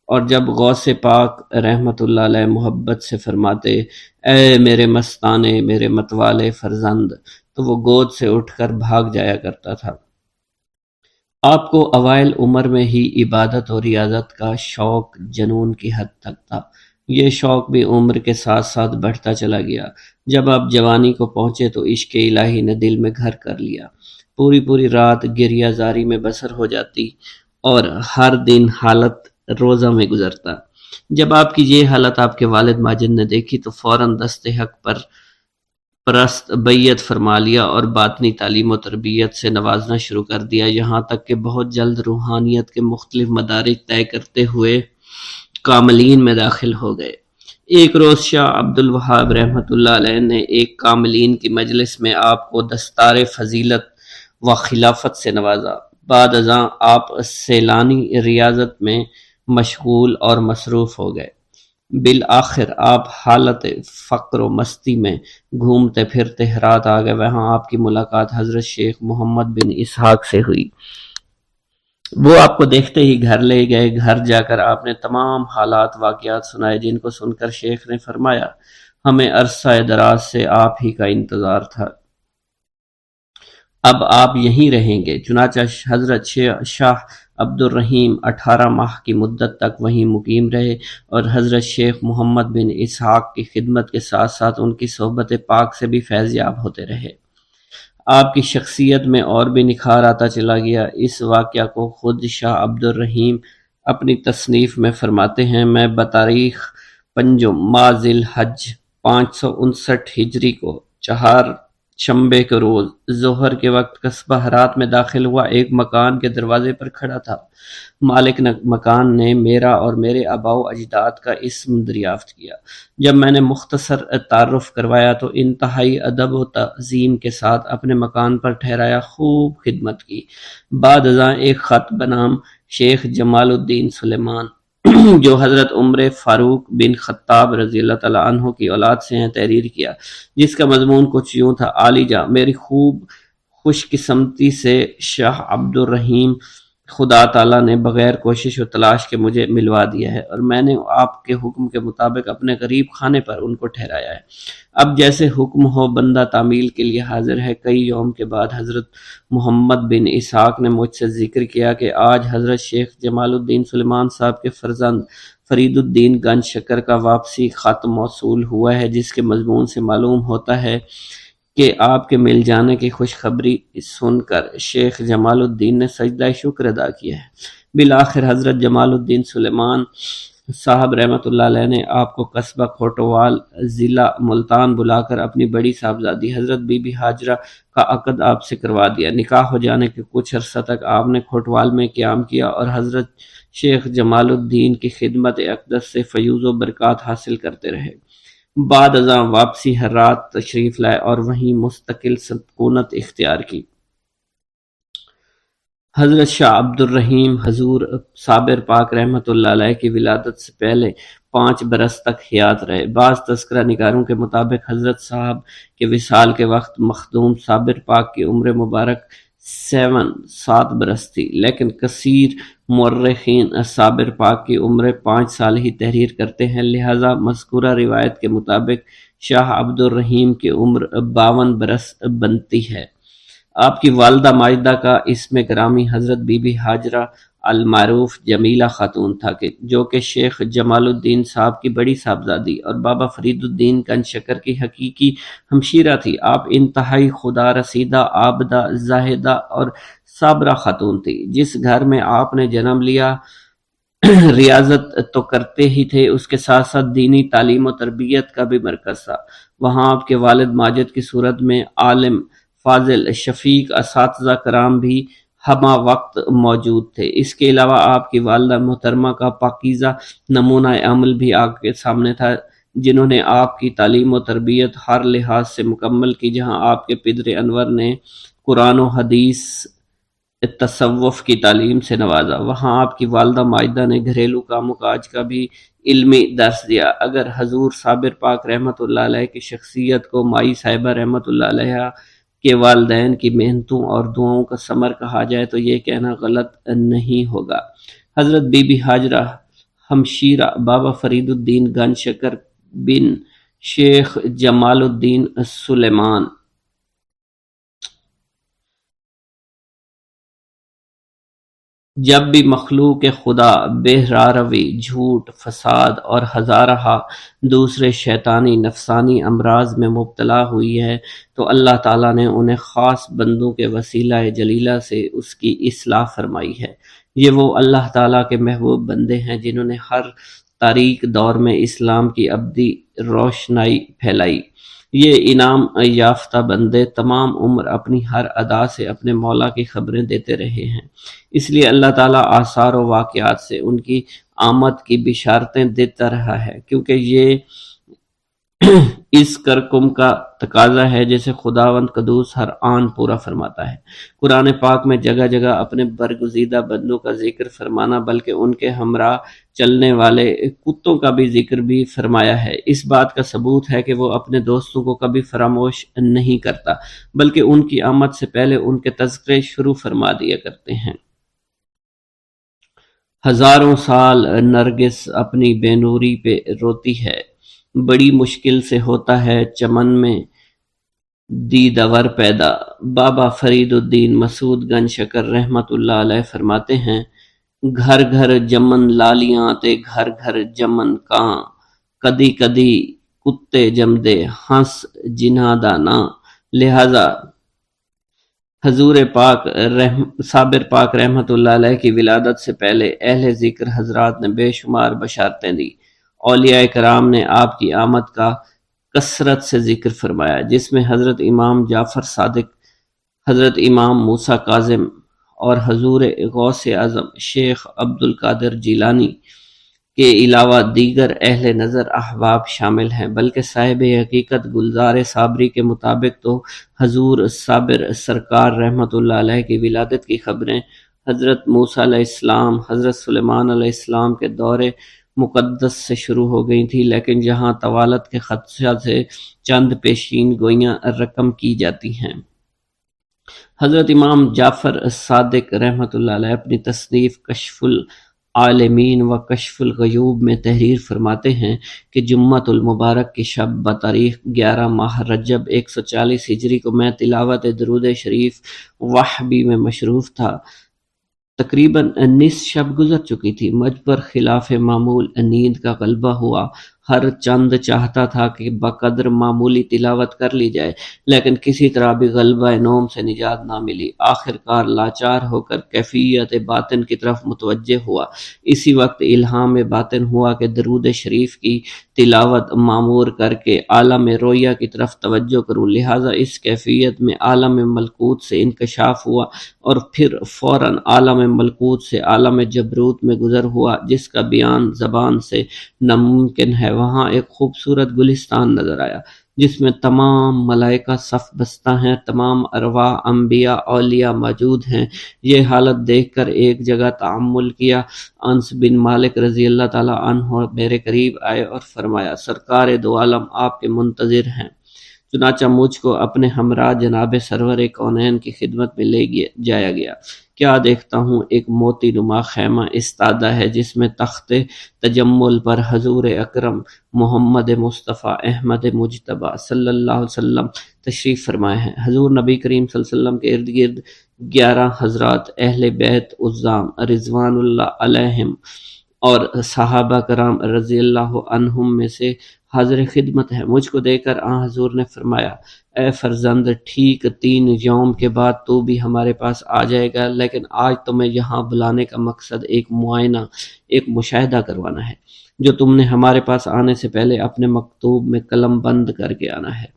اور جب غوث پاک رحمت اللہ علیہ محبت سے فرماتے اے میرے مستانے میرے متوالے فرزند، تو وہ گود سے اٹھ کر بھاگ جایا کرتا تھا۔ آپ کو اوائل عمر میں ہی عبادت اور ریاضت کا شوق جنون کی حد تک تھا۔ یہ شوق بھی عمر کے ساتھ ساتھ بڑھتا چلا گیا۔ جب آپ جوانی کو پہنچے تو عشق الہی نے دل میں گھر کر لیا۔ پوری رات گریہ زاری میں بسر ہو جاتی اور ہر دن حالت روزہ میں گزرتا۔ جب آپ کی یہ حالت آپ کے والد ماجد نے دیکھی تو فوراً دست حق پر پرست بیعت فرما لیا اور باطنی تعلیم و تربیت سے نوازنا شروع کر دیا، یہاں تک کہ بہت جلد روحانیت کے مختلف مدارج طے کرتے ہوئے کاملین میں داخل ہو گئے۔ ایک روز شاہ عبد الوہاب رحمت اللہ علیہ نے ایک کاملین کی مجلس میں آپ کو دستار فضیلت و خلافت سے نوازا۔ بعد ازاں آپ سیلانی ریاضت میں مشغول اور مصروف ہو گئے۔ بالآخر آپ حالت فقر و مستی میں گھومتے پھرتے ہرات آ گئے۔ وہاں آپ کی ملاقات حضرت شیخ محمد بن اسحاق سے ہوئی۔ وہ آپ کو دیکھتے ہی گھر لے گئے۔ گھر جا کر آپ نے تمام حالات واقعات سنائے، جن کو سن کر شیخ نے فرمایا ہمیں عرصہ دراز سے آپ ہی کا انتظار تھا، اب آپ یہیں رہیں گے۔ چنانچہ حضرت شاہ عبد الرحیم 18 ماہ کی مدت تک وہیں مقیم رہے اور حضرت شیخ محمد بن اسحاق کی خدمت کے ساتھ ساتھ ان کی صحبت پاک سے بھی فیض یاب ہوتے رہے۔ آپ کی شخصیت میں اور بھی نکھار آتا چلا گیا۔ اس واقعہ کو خود شاہ عبد الرحیم اپنی تصنیف میں فرماتے ہیں: میں بتاریخ 5 ماہ ذی الحج 559 ہجری کو چہار شنبے کے روز ظہر کے وقت قصبہ ہرات میں داخل ہوا۔ ایک مکان کے دروازے پر کھڑا تھا۔ مالک مکان نے میرا اور میرے آباء و اجداد کا اسم دریافت کیا۔ جب میں نے مختصر تعارف کروایا تو انتہائی ادب و تعظیم کے ساتھ اپنے مکان پر ٹھہرایا، خوب خدمت کی۔ بعد ازاں ایک خط بنام شیخ جمال الدین سلیمان جو حضرت عمر فاروق بن خطاب رضی اللہ تعالیٰ عنہ کی اولاد سے ہیں تحریر کیا، جس کا مضمون کچھ یوں تھا: عالی جاں، میری خوش قسمتی سے شاہ عبد الرحیم خدا تعالیٰ نے بغیر کوشش و تلاش کے مجھے ملوا دیا ہے اور میں نے آپ کے حکم کے مطابق اپنے غریب خانے پر ان کو ٹھہرایا ہے۔ اب جیسے حکم ہو بندہ تعمیل کے لیے حاضر ہے۔ کئی یوم کے بعد حضرت محمد بن اسحاق نے مجھ سے ذکر کیا کہ آج حضرت شیخ جمال الدین سلیمان صاحب کے فرزند فرید الدین گنج شکر کا واپسی خط موصول ہوا ہے، جس کے مضمون سے معلوم ہوتا ہے کہ آپ کے مل جانے کی خوشخبری سن کر شیخ جمال الدین نے سجدہ شکر ادا کیا ہے۔ بالآخر حضرت جمال الدین سلیمان صاحب رحمۃ اللہ علیہ نے آپ کو قصبہ کھوٹوال ضلع ملتان بلا کر اپنی بڑی صاحبزادی حضرت بی بی ہاجرہ کا عقد آپ سے کروا دیا۔ نکاح ہو جانے کے کچھ عرصہ تک آپ نے کھوٹوال میں قیام کیا اور حضرت شیخ جمال الدین کی خدمت اقدس سے فیوز و برکات حاصل کرتے رہے۔ بعد ازاں واپسی ہرات تشریف لائے اور وہیں مستقل سکونت اختیار کی۔ حضرت شاہ عبد الرحیم حضور صابر پاک رحمۃ اللہ علیہ کی ولادت سے پہلے 5 برس تک حیات رہے۔ بعض تذکرہ نگاروں کے مطابق حضرت صاحب کے وصال کے وقت مخدوم صابر پاک کی عمر مبارک 7 برس تھی، لیکن کثیر مورخین صابر پاک کی عمر 5 سال ہی تحریر کرتے ہیں، لہذا مذکورہ روایت کے مطابق شاہ عبد الرحیم کی عمر 52 برس بنتی ہے۔ آپ کی والدہ ماجدہ کا اسم گرامی حضرت بی بی ہاجرہ المعروف جمیلہ خاتون تھا جو کہ شیخ جمال الدین صاحب کی بڑی صاحبزادی اور بابا فرید الدین گنج شکر کی حقیقی ہمشیرہ تھی۔ آپ انتہائی خدا رسیدہ، عابدہ، زاہدہ اور صابرہ خاتون تھی۔ جس گھر میں آپ نے جنم لیا ریاضت تو کرتے ہی تھے، اس کے ساتھ ساتھ دینی تعلیم و تربیت کا بھی مرکز تھا۔ وہاں آپ کے والد ماجد کی صورت میں عالم، فاضل، شفیق اساتذہ کرام بھی ہمہ وقت موجود تھے۔ اس کے علاوہ آپ کی والدہ محترمہ کا پاکیزہ نمونہ عمل بھی آپ کے سامنے تھا، جنہوں نے آپ کی تعلیم و تربیت ہر لحاظ سے مکمل کی۔ جہاں آپ کے پدر انور نے قرآن و حدیث، تصوف کی تعلیم سے نوازا، وہاں آپ کی والدہ ماجدہ نے گھریلو کام و کاج کا بھی علمی درس دیا۔ اگر حضور صابر پاک رحمۃ اللہ علیہ کی شخصیت کو مائی صاحبہ رحمۃ اللہ علیہ کے والدین کی محنتوں اور دعاؤں کا ثمر کہا جائے تو یہ کہنا غلط نہیں ہوگا۔ حضرت بی بی ہاجرہ ہمشیرہ بابا فرید الدین گنج شکر بن شیخ جمال الدین سلیمان جب بھی مخلوق خدا بے راروی، جھوٹ، فساد اور ہزارہ دوسرے شیطانی نفسانی امراض میں مبتلا ہوئی ہے تو اللہ تعالیٰ نے انہیں خاص بندوں کے وسیلہ جلیلہ سے اس کی اصلاح فرمائی ہے۔ یہ وہ اللہ تعالیٰ کے محبوب بندے ہیں جنہوں نے ہر تاریک دور میں اسلام کی ابدی روشنائی پھیلائی۔ یہ انعام یافتہ بندے تمام عمر اپنی ہر ادا سے اپنے مولا کی خبریں دیتے رہے ہیں، اس لیے اللہ تعالیٰ آثار و واقعات سے ان کی آمد کی بشارتیں دیتا رہا ہے، کیونکہ یہ اس کرکم کا تقاضا ہے جسے خداوند قدوس ہر آن پورا فرماتا ہے۔ قرآن پاک میں جگہ جگہ اپنے برگزیدہ بندوں کا ذکر فرمانا بلکہ ان کے ہمراہ چلنے والے کتوں کا بھی ذکر بھی فرمایا ہے۔ اس بات کا ثبوت ہے کہ وہ اپنے دوستوں کو کبھی فراموش نہیں کرتا، بلکہ ان کی آمد سے پہلے ان کے تذکرے شروع فرما دیا کرتے ہیں۔ ہزاروں سال نرگس اپنی بے نوری پہ روتی ہے، بڑی مشکل سے ہوتا ہے چمن میں دیدور پیدا۔ بابا فرید الدین مسعود گنج شکر رحمۃ اللہ علیہ فرماتے ہیں گھر گھر جمن لالیاں تے گھر گھر جمن کاں، کدی کدی کتے جمدے ہنس جنہاں دا ناں۔ لہذا حضور پاک صابر پاک رحمۃ اللہ علیہ کی ولادت سے پہلے اہل ذکر حضرات نے بے شمار بشارتیں دی۔ اولیاء کرام نے آپ کی آمد کا کثرت سے ذکر فرمایا، جس میں حضرت امام جعفر صادق، حضرت امام موسیٰ کاظم اور حضور غوث اعظم شیخ عبد القادر جیلانی کے علاوہ دیگر اہل نظر احباب شامل ہیں، بلکہ صاحب حقیقت گلزار صابری کے مطابق تو حضور صابر سرکار رحمۃ اللہ علیہ کی ولادت کی خبریں حضرت موسیٰ علیہ السلام، حضرت سلیمان علیہ السلام کے دور مقدس سے شروع ہو گئی تھی، لیکن جہاں طوالت کے خدشہ سے چند پیشین گوئیاں رقم کی جاتی ہیں۔ حضرت امام جعفر صادق رحمۃ اللہ علیہ اپنی تصنیف کشف العالمین و کشف الغیوب میں تحریر فرماتے ہیں کہ جمعۃ المبارک کی شب بتاریخ 11 ماہ رجب 140 ہجری کو میں تلاوت درود شریف وحبی میں مشروف تھا۔ تقریباً نصف شب گزر چکی تھی، مجھ پر خلاف معمول نیند کا غلبہ ہوا۔ ہر چند چاہتا تھا کہ بقدر معمولی تلاوت کر لی جائے، لیکن کسی طرح بھی غلبہ نوم سے نجات نہ ملی۔ آخر کار لاچار ہو کر کیفیت باطن کی طرف متوجہ ہوا۔ اسی وقت الہام باطن ہوا کہ درود شریف کی تلاوت معمور کر کے عالم رویہ کی طرف توجہ کروں، لہٰذا اس کیفیت میں عالم ملکوت سے انکشاف ہوا اور پھر فوراً عالم ملکوت سے عالم جبروت میں گزر ہوا، جس کا بیان زبان سے ناممکن ہے۔ وہاں ایک خوبصورت گلستان نظر آیا، جس میں تمام ملائکہ صف بستہ ہیں، تمام ارواح، انبیاء، اولیاء موجود ہیں۔ یہ حالت دیکھ کر ایک جگہ تأمل کیا۔ انس بن مالک رضی اللہ تعالیٰ عنہ میرے قریب آئے اور فرمایا، سرکار دو عالم آپ کے منتظر ہیں۔ چنانچہ مجھ کو اپنے ہمراہ جناب سرور کونین کی خدمت میں لے جایا گیا۔ کیا دیکھتا ہوں، ایک موتی نما خیمہ استادہ ہے، جس میں تخت تجمل پر حضور اکرم محمد مصطفیٰ احمد مجتبیٰ صلی اللہ علیہ وسلم تشریف فرمائے ہیں۔ حضور نبی کریم صلی اللہ علیہ وسلم کے ارد گرد 11 حضرات اہل بیت عظام رضوان اللہ علیہم اور صحابہ کرام رضی اللہ عنہم میں سے حاضر خدمت ہے۔ مجھ کو دیکھ کر آن حضور نے فرمایا، اے فرزند، ٹھیک 3 یوم کے بعد تو بھی ہمارے پاس آ جائے گا، لیکن آج تمہیں یہاں بلانے کا مقصد ایک معائنہ، ایک مشاہدہ کروانا ہے، جو تم نے ہمارے پاس آنے سے پہلے اپنے مکتوب میں قلم بند کر کے آنا ہے۔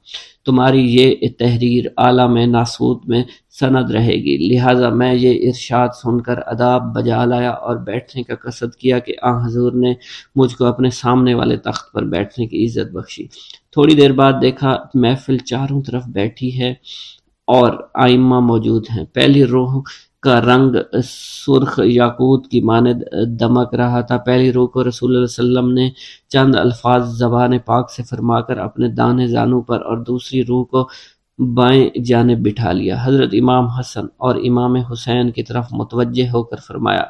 تمہاری یہ تحریر عالم ناسوت میں سند رہے گی، لہٰذا میں یہ ارشاد سن کر آداب بجا لایا اور بیٹھنے کا قصد کیا کہ آن حضور نے مجھ کو اپنے سامنے والے تخت پر بیٹھنے کی عزت بخشی۔ تھوڑی دیر بعد دیکھا محفل چاروں طرف بیٹھی ہے اور ائمہ موجود ہیں۔ پہلی روح کا رنگ سرخ یاقوت کی مانند دمک رہا تھا۔ پہلی روح کو رسول اللہ صلی اللہ علیہ وسلم نے چند الفاظ زبان پاک سے فرما کر اپنے دانے زانو پر اور دوسری روح کو بائیں جانب بٹھا لیا۔ حضرت امام حسن اور امام حسین کی طرف متوجہ ہو کر فرمایا،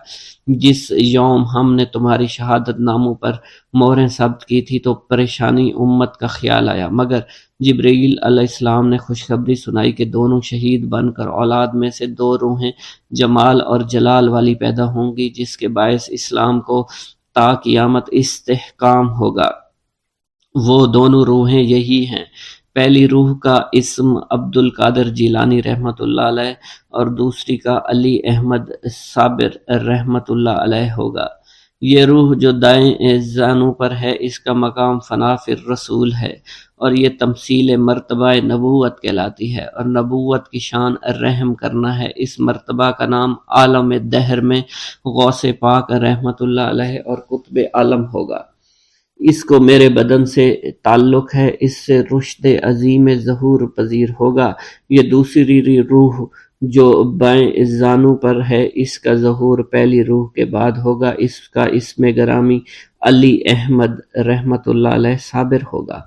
جس یوم ہم نے تمہاری شہادت ناموں پر مہریں ثبت کی تھی تو پریشانی امت کا خیال آیا، مگر جبرائیل علیہ السلام نے خوشخبری سنائی کہ دونوں شہید بن کر اولاد میں سے 2 روحیں جمال اور جلال والی پیدا ہوں گی، جس کے باعث اسلام کو تا قیامت استحکام ہوگا۔ وہ دونوں روحیں یہی ہیں، پہلی روح کا اسم عبد القادر جیلانی رحمۃ اللہ علیہ اور دوسری کا علی احمد صابر رحمۃ اللہ علیہ ہوگا۔ یہ روح جو دائیں زانوں پر ہے، اس کا مقام فنا فی الرسول ہے اور یہ تمثیل مرتبہ نبوت کہلاتی ہے، اور نبوت کی شان رحم کرنا ہے۔ اس مرتبہ کا نام عالم دہر میں غوث پاک رحمۃ اللہ علیہ اور قطب عالم ہوگا۔ اس کو میرے بدن سے تعلق ہے، اس سے رشد عظیم ظہور پذیر ہوگا۔ یہ دوسری روح جو بائیں زانو پر ہے، اس کا ظہور پہلی روح کے بعد ہوگا۔ اس کا اسم گرامی علی احمد رحمۃ اللہ علیہ صابر ہوگا۔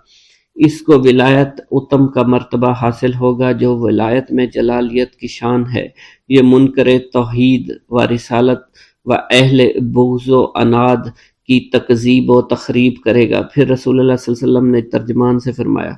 اس کو ولایت اتم کا مرتبہ حاصل ہوگا، جو ولایت میں جلالیت کی شان ہے۔ یہ منکر توحید و رسالت و اہل بغض و عناد کی تکذیب و تخریب کرے گا۔ پھر رسول اللہ صلی اللہ علیہ وسلم نے ترجمان سے فرمایا،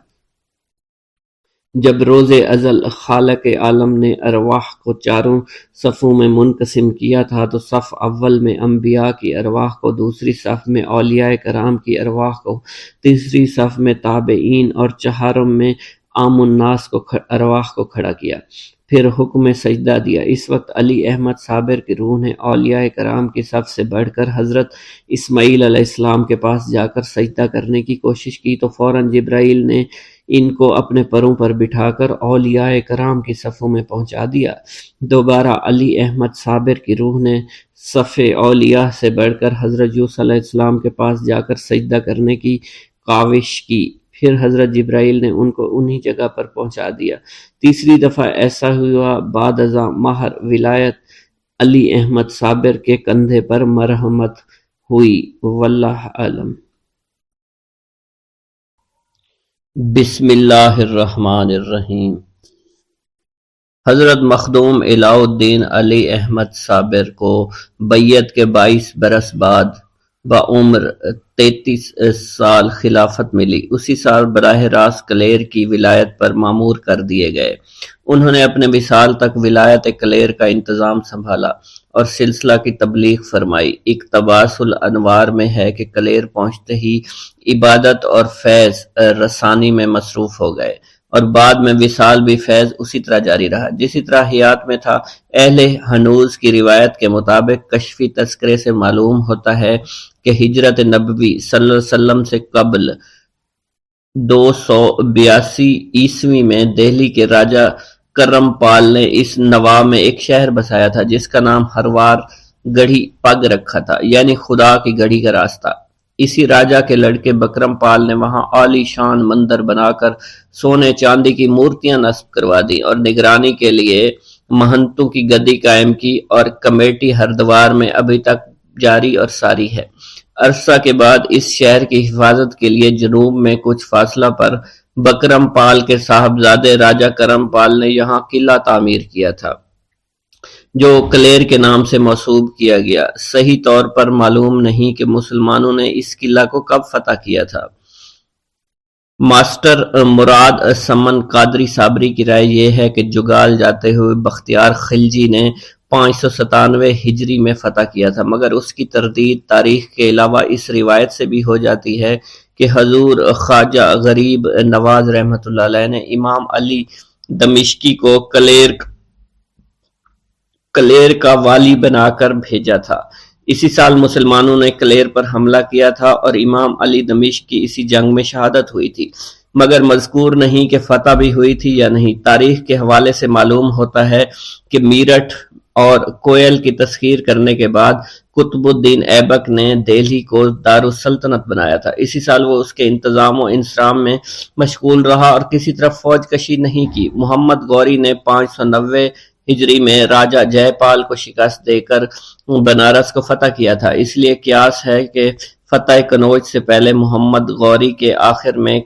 جب روز ازل خالق عالم نے ارواح کو چاروں صفوں میں منقسم کیا تھا تو صف اول میں انبیاء کی ارواح کو، دوسری صف میں اولیاء کرام کی ارواح کو، تیسری صف میں تابعین اور چہارم میں عام الناس کو ارواح کو کھڑا کیا، پھر حکم سجدہ دیا۔ اس وقت علی احمد صابر کی روح نے اولیاء کرام کی صف سے بڑھ کر حضرت اسماعیل علیہ السلام کے پاس جا کر سجدہ کرنے کی کوشش کی تو فوراً جبرائیل نے ان کو اپنے پروں پر بٹھا کر اولیاء کرام کی صفوں میں پہنچا دیا۔ دوبارہ علی احمد صابر کی روح نے صف اولیاء سے بڑھ کر حضرت یوسف علیہ السلام کے پاس جا کر سجدہ کرنے کی کاوش کی، پھر حضرت جبرائیل نے ان کو انہی جگہ پر پہنچا دیا۔ تیسری دفعہ ایسا ہوا بعد ازاں مہر ولایت علی احمد صابر کے کندھے پر مرحمت ہوئی۔ واللہ اعلم۔ بسم اللہ الرحمن الرحیم۔ حضرت مخدوم الہ الدین علی احمد صابر کو بیعت کے 22 برس بعد بعمر 33 سال خلافت ملی۔ اسی سال براہ راست کلیر کی ولایت پر مامور کر دیے گئے۔ انہوں نے اپنے وصال تک ولایت کلیر کا انتظام سنبھالا اور سلسلہ کی تبلیغ فرمائی۔ اقتباس الانوار میں ہے کہ کلیر پہنچتے ہی عبادت اور فیض رسانی میں مصروف ہو گئے، اور بعد میں وصال بھی فیض اسی طرح جاری رہا جسی طرح حیات میں تھا۔ اہل ہنوز کی روایت کے مطابق کشفی تذکرے سے معلوم ہوتا ہے کہ ہجرت نبوی صلی اللہ علیہ وسلم سے قبل 282 عیسوی میں دہلی کے راجہ کرم پال نے اس نواح میں ایک شہر بسایا تھا جس کا نام ہروار گڑھی پگ رکھا تھا، یعنی خدا کی گڑھی کا راستہ۔ اسی راجہ کے لڑکے بکرم پال نے وہاں عالی شان مندر بنا کر سونے چاندی کی مورتیاں نصب کروا دی اور نگرانی کے لیے مہنتوں کی گدی قائم کی، اور کمیٹی ہردوار میں ابھی تک جاری اور ساری ہے۔ عرصہ کے بعد اس شہر کی حفاظت کے لیے جنوب میں کچھ فاصلہ پر بکرم پال کے صاحبزادے راجہ کرم پال نے یہاں قلعہ تعمیر کیا تھا جو کلیر کے نام سے منسوب کیا گیا۔ صحیح طور پر معلوم نہیں کہ مسلمانوں نے اس قلعہ کو کب فتح کیا تھا۔ ماسٹر مراد سمن قادری صابری کی رائے یہ ہے کہ جگال جاتے ہوئے بختیار خلجی نے 597 ہجری میں فتح کیا تھا، مگر اس کی تردید تاریخ کے علاوہ اس روایت سے بھی ہو جاتی ہے کہ حضور خواجہ غریب نواز رحمۃ اللہ علیہ نے امام علی دمشقی کو کلیر کا والی بنا کر بھیجا تھا۔ اسی سال مسلمانوں نے کلیر پر حملہ کیا تھا اور امام علی دمشق کی اسی جنگ میں شہادت ہوئی تھی، مگر مذکور نہیں کہ فتح بھی ہوئی تھی یا نہیں۔ تاریخ کے حوالے سے معلوم ہوتا ہے کہ میرٹھ اور کوئل کی تسخیر کرنے کے بعد قطب الدین ایبک نے دہلی کو دارالسلطنت بنایا تھا۔ اسی سال وہ اس کے انتظام و انصرام میں مشغول رہا اور کسی طرف فوج کشی نہیں کی۔ محمد غوری نے 590 ہجری میں راجہ جے پال کو شکست دے کر بنارس کو فتح کیا تھا۔ اس لیے قیاس ہے کہ فتح کنوج سے پہلے محمد غوری کے آخر میں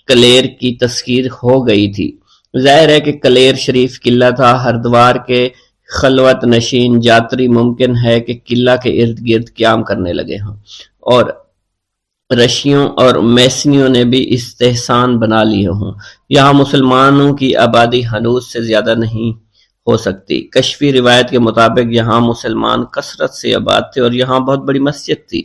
کلیر کی تسخیر ہو گئی تھی۔ ظاہر ہے کہ کلیر شریف قلعہ تھا۔ ہردوار کے خلوت نشین جاتری ممکن ہے کہ قلعہ کے ارد گرد قیام کرنے لگے ہوں، اور رشیوں اور میسنیوں نے بھی استحسان بنا لیے ہوں۔ یہاں مسلمانوں کی آبادی ہنوز سے زیادہ نہیں ہو سکتی۔ کشفی روایت کے مطابق یہاں مسلمان کثرت سے آباد تھے اور یہاں بہت بڑی مسجد تھی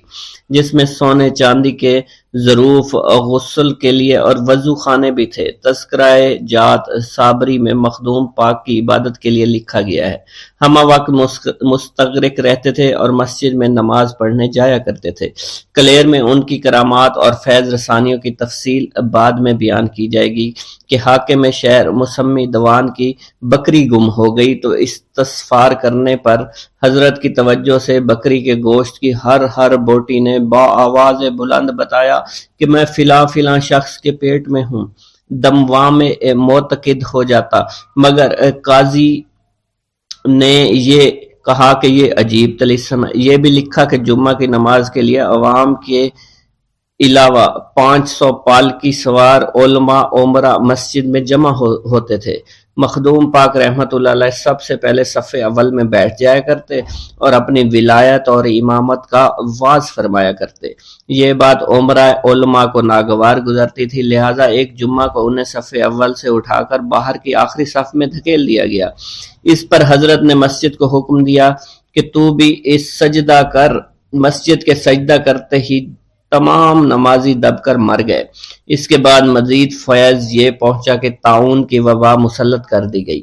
جس میں سونے چاندی کے ظروف غسل کے لیے اور وضو خانے بھی تھے۔ تذکرہ جات صابری میں مخدوم پاک کی عبادت کے لیے لکھا گیا ہے، ہم وقت مستغرق رہتے تھے اور مسجد میں نماز پڑھنے جایا کرتے تھے۔ کلیر میں ان کی کرامات اور فیض رسانیوں کی تفصیل بعد میں بیان کی جائے گی کہ حاکم شہر مسمی دوان کی بکری گم ہو گئی تو استغفار کرنے پر حضرت کی توجہ سے بکری کے گوشت کی ہر بوٹی نے با آواز بلند بتایا کہ میں فلاں شخص کے پیٹ میں ہوں۔ دموام میں معتقد ہو جاتا، مگر قاضی نے یہ کہا کہ یہ عجیب طلسم ہے۔ یہ بھی لکھا کہ جمعہ کی نماز کے لیے عوام کے علاوہ 500 پالکی سوار علماء عمرہ مسجد میں جمع ہوتے تھے۔ مخدوم پاک رحمت اللہ علیہ سب سے پہلے صف اول میں بیٹھ جایا کرتے اور اپنی ولایت اور امامت کا واز فرمایا کرتے۔ یہ بات عمرہ علماء کو ناگوار گزرتی تھی، لہٰذا ایک جمعہ کو انہیں صف اول سے اٹھا کر باہر کی آخری صف میں دھکیل دیا گیا۔ اس پر حضرت نے مسجد کو حکم دیا کہ تو بھی اس سجدہ کر۔ مسجد کے سجدہ کرتے ہی تمام نمازی دب کر مر گئے۔ اس کے بعد مزید فیض یہ پہنچا کہ طاعون کی وبا مسلط کر دی گئی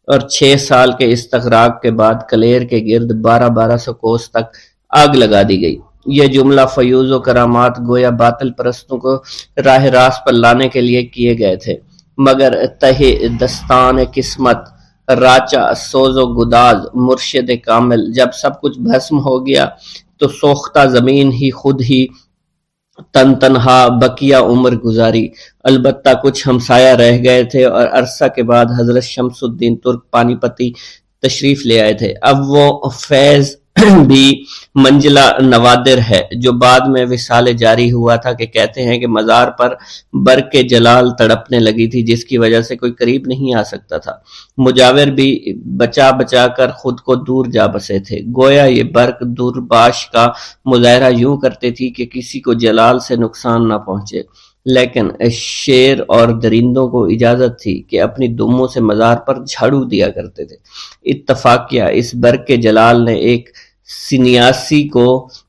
اور 6 سال کے استغراق کے بعد کلیر کے گرد 1200 کوس تک آگ لگا دی گئی۔ یہ جملہ فیوز و کرامات گویا باطل پرستوں کو راہ راست پر لانے کے لیے کیے گئے تھے، مگر تہ دستان قسمت راچا سوز و گداز مرشد کامل جب سب کچھ بھسم ہو گیا تو سوختہ زمین ہی خود ہی تنہا بقیہ عمر گزاری۔ البتہ کچھ ہمسایہ رہ گئے تھے اور عرصہ کے بعد حضرت شمس الدین ترک پانی پتی تشریف لے آئے تھے۔ اب وہ فیض بھی منزلہ نوادر ہے جو بعد میں وصال جاری ہوا تھا کہ کہتے ہیں کہ مزار پر برق جلال تڑپنے لگی تھی جس کی وجہ سے کوئی قریب نہیں آ سکتا تھا۔ مجاور بھی بچا بچا کر خود کو دور جا بسے تھے، گویا یہ برق دورباش کا مظاہرہ یوں کرتے تھی کہ کسی کو جلال سے نقصان نہ پہنچے، لیکن شیر اور درندوں کو اجازت تھی کہ اپنی دموں سے مزار پر جھاڑو دیا کرتے تھے۔ اتفاقیہ اس برق جلال نے ایک سنیاسی کو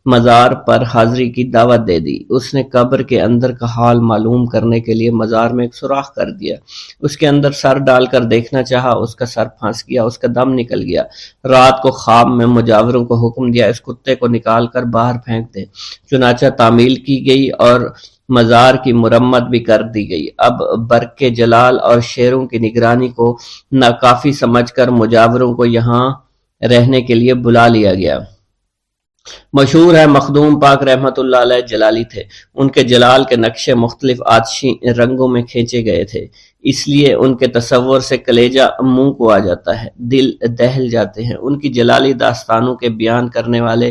مزار پر حاضری کی دعوت دے دی۔ اس نے قبر کے اندر کا حال معلوم کرنے کے لیے مزار میں ایک سوراخ کر دیا، اس کے اندر سر ڈال کر دیکھنا چاہا، اس کا سر پھنس گیا، اس کا دم نکل گیا۔ رات کو خواب میں مجاوروں کو حکم دیا اس کتے کو نکال کر باہر پھینک دے۔ چنانچہ تعمیل کی گئی اور مزار کی مرمت بھی کر دی گئی۔ اب برق جلال اور شیروں کی نگرانی کو ناکافی سمجھ کر مجاوروں کو یہاں رہنے کے لیے بلا لیا گیا۔ مشہور ہے مخدوم پاک رحمت اللہ علیہ جلالی تھے، ان کے جلال کے نقشے مختلف آتشی رنگوں میں کھینچے گئے تھے، اس لیے ان کے تصور سے کلیجہ منہ کو آ جاتا ہے، دل دہل جاتے ہیں۔ ان کی جلالی داستانوں کے بیان کرنے والے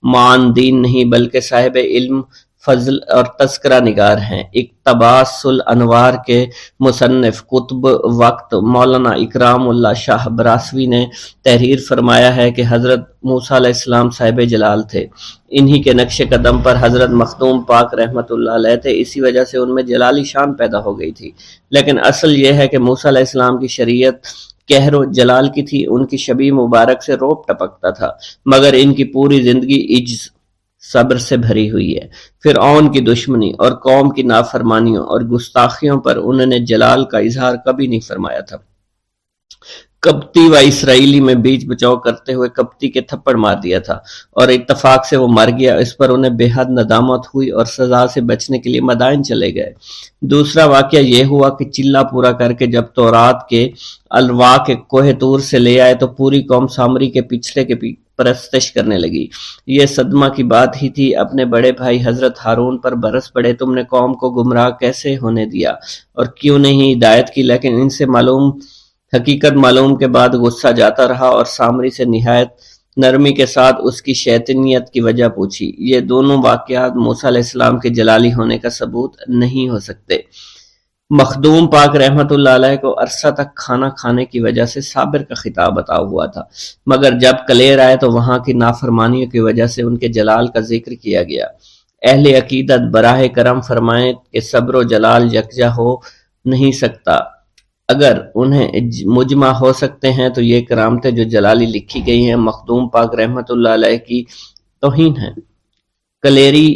معاندین نہیں بلکہ صاحب علم، فضل اور تذکرہ نگار ہیں۔ اقتباس الانوار کے مصنف قطب وقت مولانا اکرام اللہ شاہ براسوی نے تحریر فرمایا ہے کہ حضرت موسیٰ علیہ السلام صاحب جلال تھے، انہی کے نقش قدم پر حضرت مخدوم پاک رحمت اللہ علیہ تھے، اسی وجہ سے ان میں جلالی شان پیدا ہو گئی تھی۔ لیکن اصل یہ ہے کہ موسیٰ علیہ السلام کی شریعت قہر و جلال کی تھی، ان کی شبیہ مبارک سے روب ٹپکتا تھا، مگر ان کی پوری زندگی عجز صبر سے بھری ہوئی ہے۔ فرعون کی دشمنی اور قوم کی نافرمانیوں اور گستاخیوں پر انہوں نے جلال کا اظہار کبھی نہیں فرمایا تھا۔ کپتی و اسرائیلی میں بیچ بچاؤ کرتے ہوئے کپتی کے تھپڑ مار دیا تھا اور اتفاق سے وہ مر گیا، اس پر انہیں بے حد ندامت ہوئی اور سزا سے بچنے کے لیے مدائن چلے گئے۔ دوسرا واقعہ یہ ہوا کہ چلہ پورا کر کے جب تورات کے الواح کے کوہ طور سے لے آئے تو پوری قوم سامری کے پچھلے کے پرستش کرنے لگی۔ یہ صدمہ کی بات ہی تھی۔ اپنے بڑے بھائی حضرت ہارون پر برس پڑے، تم نے قوم کو گمراہ کیسے ہونے دیا اور کیوں نہیں ہدایت کی؟ لیکن ان سے حقیقت معلوم کے بعد غصہ جاتا رہا اور سامری سے نہایت نرمی کے ساتھ اس کی شیطنیت کی وجہ پوچھی۔ یہ دونوں واقعات موسیٰ علیہ السلام کے جلالی ہونے کا ثبوت نہیں ہو سکتے۔ مخدوم پاک رحمت اللہ علیہ کو عرصہ تک کھانا کھانے کی وجہ سے صابر کا خطاب عطا ہوا تھا، مگر جب کلیر آئے تو وہاں کی نافرمانیوں کی وجہ سے ان کے جلال کا ذکر کیا گیا۔ اہل عقیدت براہ کرم فرمائیں کہ صبر و جلال یکجا ہو نہیں سکتا، اگر انہیں مجمع ہو سکتے ہیں تو یہ کرامتیں جو جلالی لکھی گئی ہیں مخدوم پاک رحمت اللہ علیہ کی توہین ہیں۔ کلیری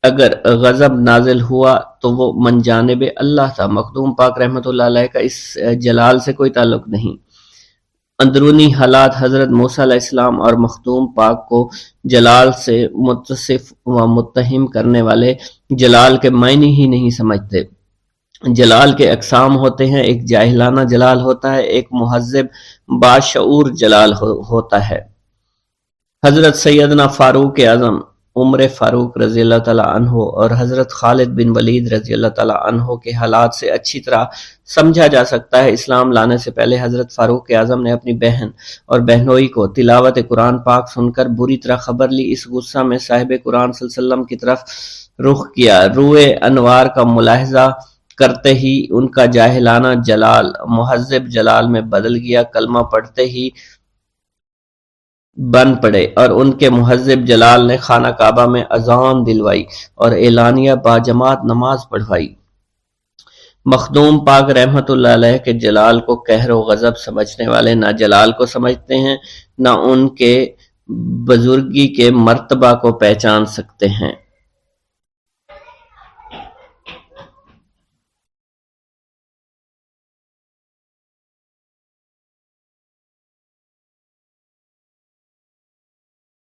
اگر غضب نازل ہوا تو وہ من جانب اللہ تھا، مخدوم پاک رحمت اللہ علیہ کا اس جلال سے کوئی تعلق نہیں۔ اندرونی حالات حضرت موسیٰ علیہ السلام اور مخدوم پاک کو جلال سے متصف و متہم کرنے والے جلال کے معنی ہی نہیں سمجھتے۔ جلال کے اقسام ہوتے ہیں، ایک جاہلانہ جلال ہوتا ہے، ایک مہذب باشعور جلال ہوتا ہے۔ حضرت سیدنا فاروق اعظم عمر فاروق رضی اللہ تعالیٰ عنہ اور حضرت خالد بن ولید رضی اللہ تعالیٰ عنہ کے حالات سے اچھی طرح سمجھا جا سکتا ہے۔ اسلام لانے سے پہلے حضرت فاروق اعظم نے اپنی بہن اور بہنوئی کو تلاوت قرآن پاک سن کر بری طرح خبر لی۔ اس غصہ میں صاحب قرآن صلی اللہ علیہ وسلم کی طرف رخ کیا، روئے انوار کا ملاحظہ کرتے ہی ان کا جاہلانہ جلال مہذب جلال میں بدل گیا، کلمہ پڑھتے ہی بن پڑے، اور ان کے مہذب جلال نے خانہ کعبہ میں اذان دلوائی اور اعلانیہ باجماعت نماز پڑھوائی۔ مخدوم پاک رحمت اللہ علیہ کے جلال کو قہر و غضب سمجھنے والے نہ جلال کو سمجھتے ہیں، نہ ان کے بزرگی کے مرتبہ کو پہچان سکتے ہیں۔